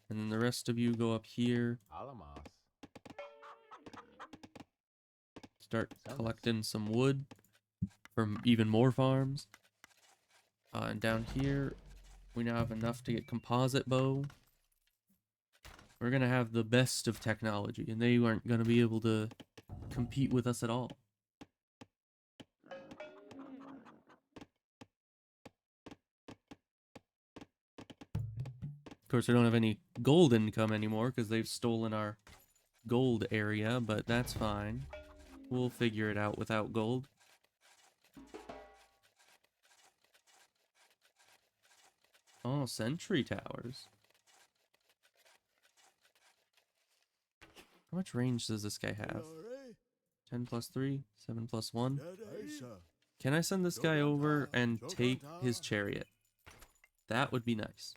And then the rest of you go up here. Alamas. Start collecting some wood from even more farms. And down here, we now have enough to get composite bow. We're gonna have the best of technology, and they aren't gonna be able to compete with us at all. Of course, we don't have any gold income anymore because they've stolen our gold area, but that's fine. We'll figure it out without gold. Oh, sentry towers. How much range does this guy have? 10 plus 3, 7 plus 1. Can I send this guy over and take his chariot? That would be nice.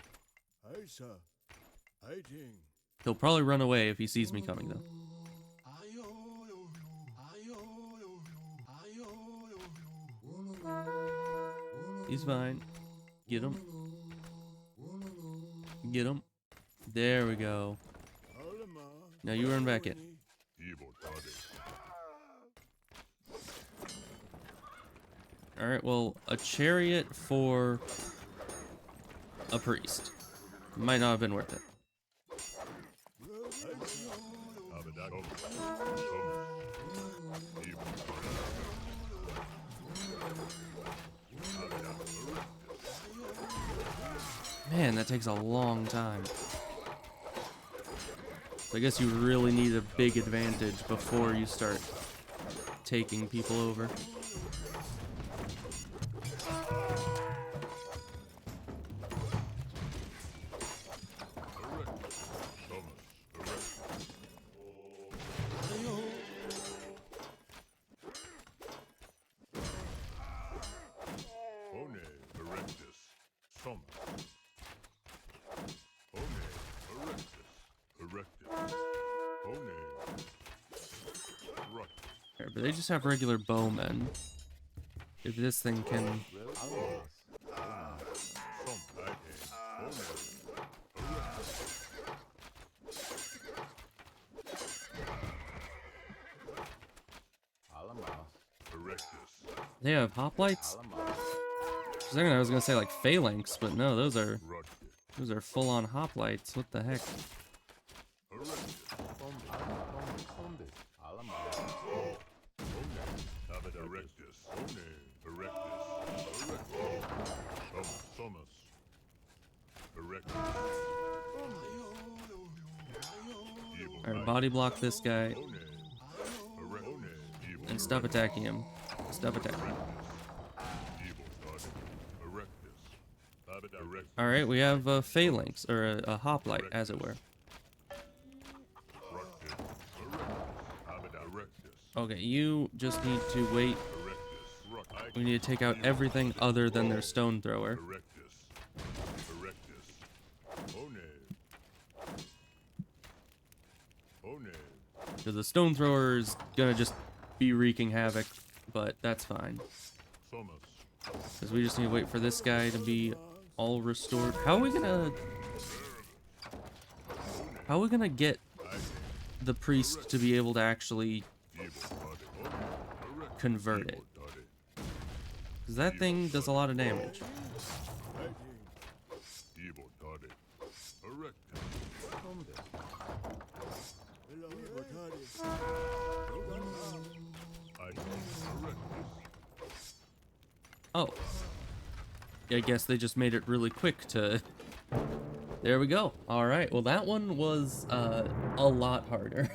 He'll probably run away if he sees me coming, though. He's fine. Get him. Get him. There we go. Now you run back in. Ibotaris. Alright, well, a chariot for a priest. Might not have been worth it. Abadactus. Man, that takes a long time. So I guess you really need a big advantage before you start taking people over. But they just have regular bowmen. If this thing can... Some packing. Erectus. They have hoplites? For a second I was gonna say like phalanx, but no, those are full-on hoplites. What the heck? Alright, body block this guy. And stop attacking him. Stop attacking. Alright, we have a phalanx, or a hoplite, as it were. Okay, you just need to wait. We need to take out everything other than their stone thrower. Because the stone thrower is gonna just be wreaking havoc, but that's fine. Because we just need to wait for this guy to be all restored. How are we gonna get the priest to be able to actually convert it? Because that thing does a lot of damage. Oh. I guess they just made it really quick to... There we go. Alright, well that one was a lot harder.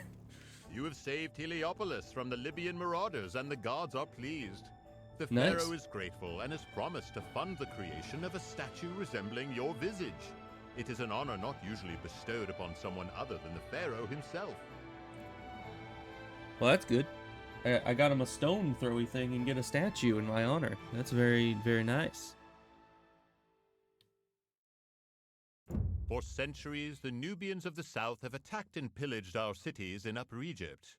You have saved Heliopolis from the Libyan marauders, and the gods are pleased. The Nice. pharaoh is grateful and has promised to fund the creation of a statue resembling your visage. It is an honor not usually bestowed upon someone other than the pharaoh himself. Well, that's good. I got him a stone throwy thing and get a statue in my honor. That's very, very nice. For centuries, the Nubians of the south have attacked and pillaged our cities in Upper Egypt.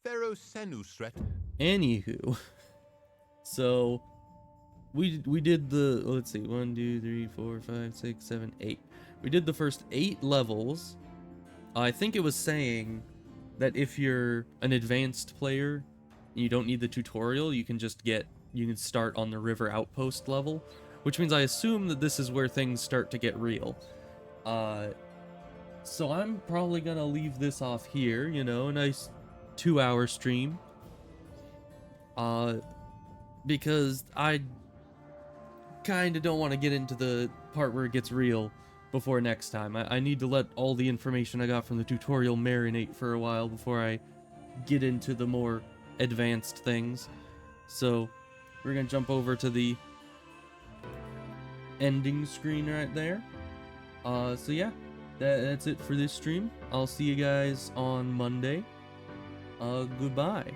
Pharaoh Senusret... Anywho, so we did the, let's see, 1, 2, 3, 4, 5, 6, 7, 8. We did the first 8 levels. I think it was saying that if you're an advanced player, you don't need the tutorial, you can start on the river outpost level, which means I assume that this is where things start to get real. So I'm probably gonna leave this off here, you know, a nice 2-hour stream. Because I kinda don't want to get into the part where it gets real before next time. I need to let all the information I got from the tutorial marinate for a while before I get into the more advanced things. So we're gonna jump over to the ending screen right there. So yeah, that's it for this stream. I'll see you guys on Monday. Goodbye.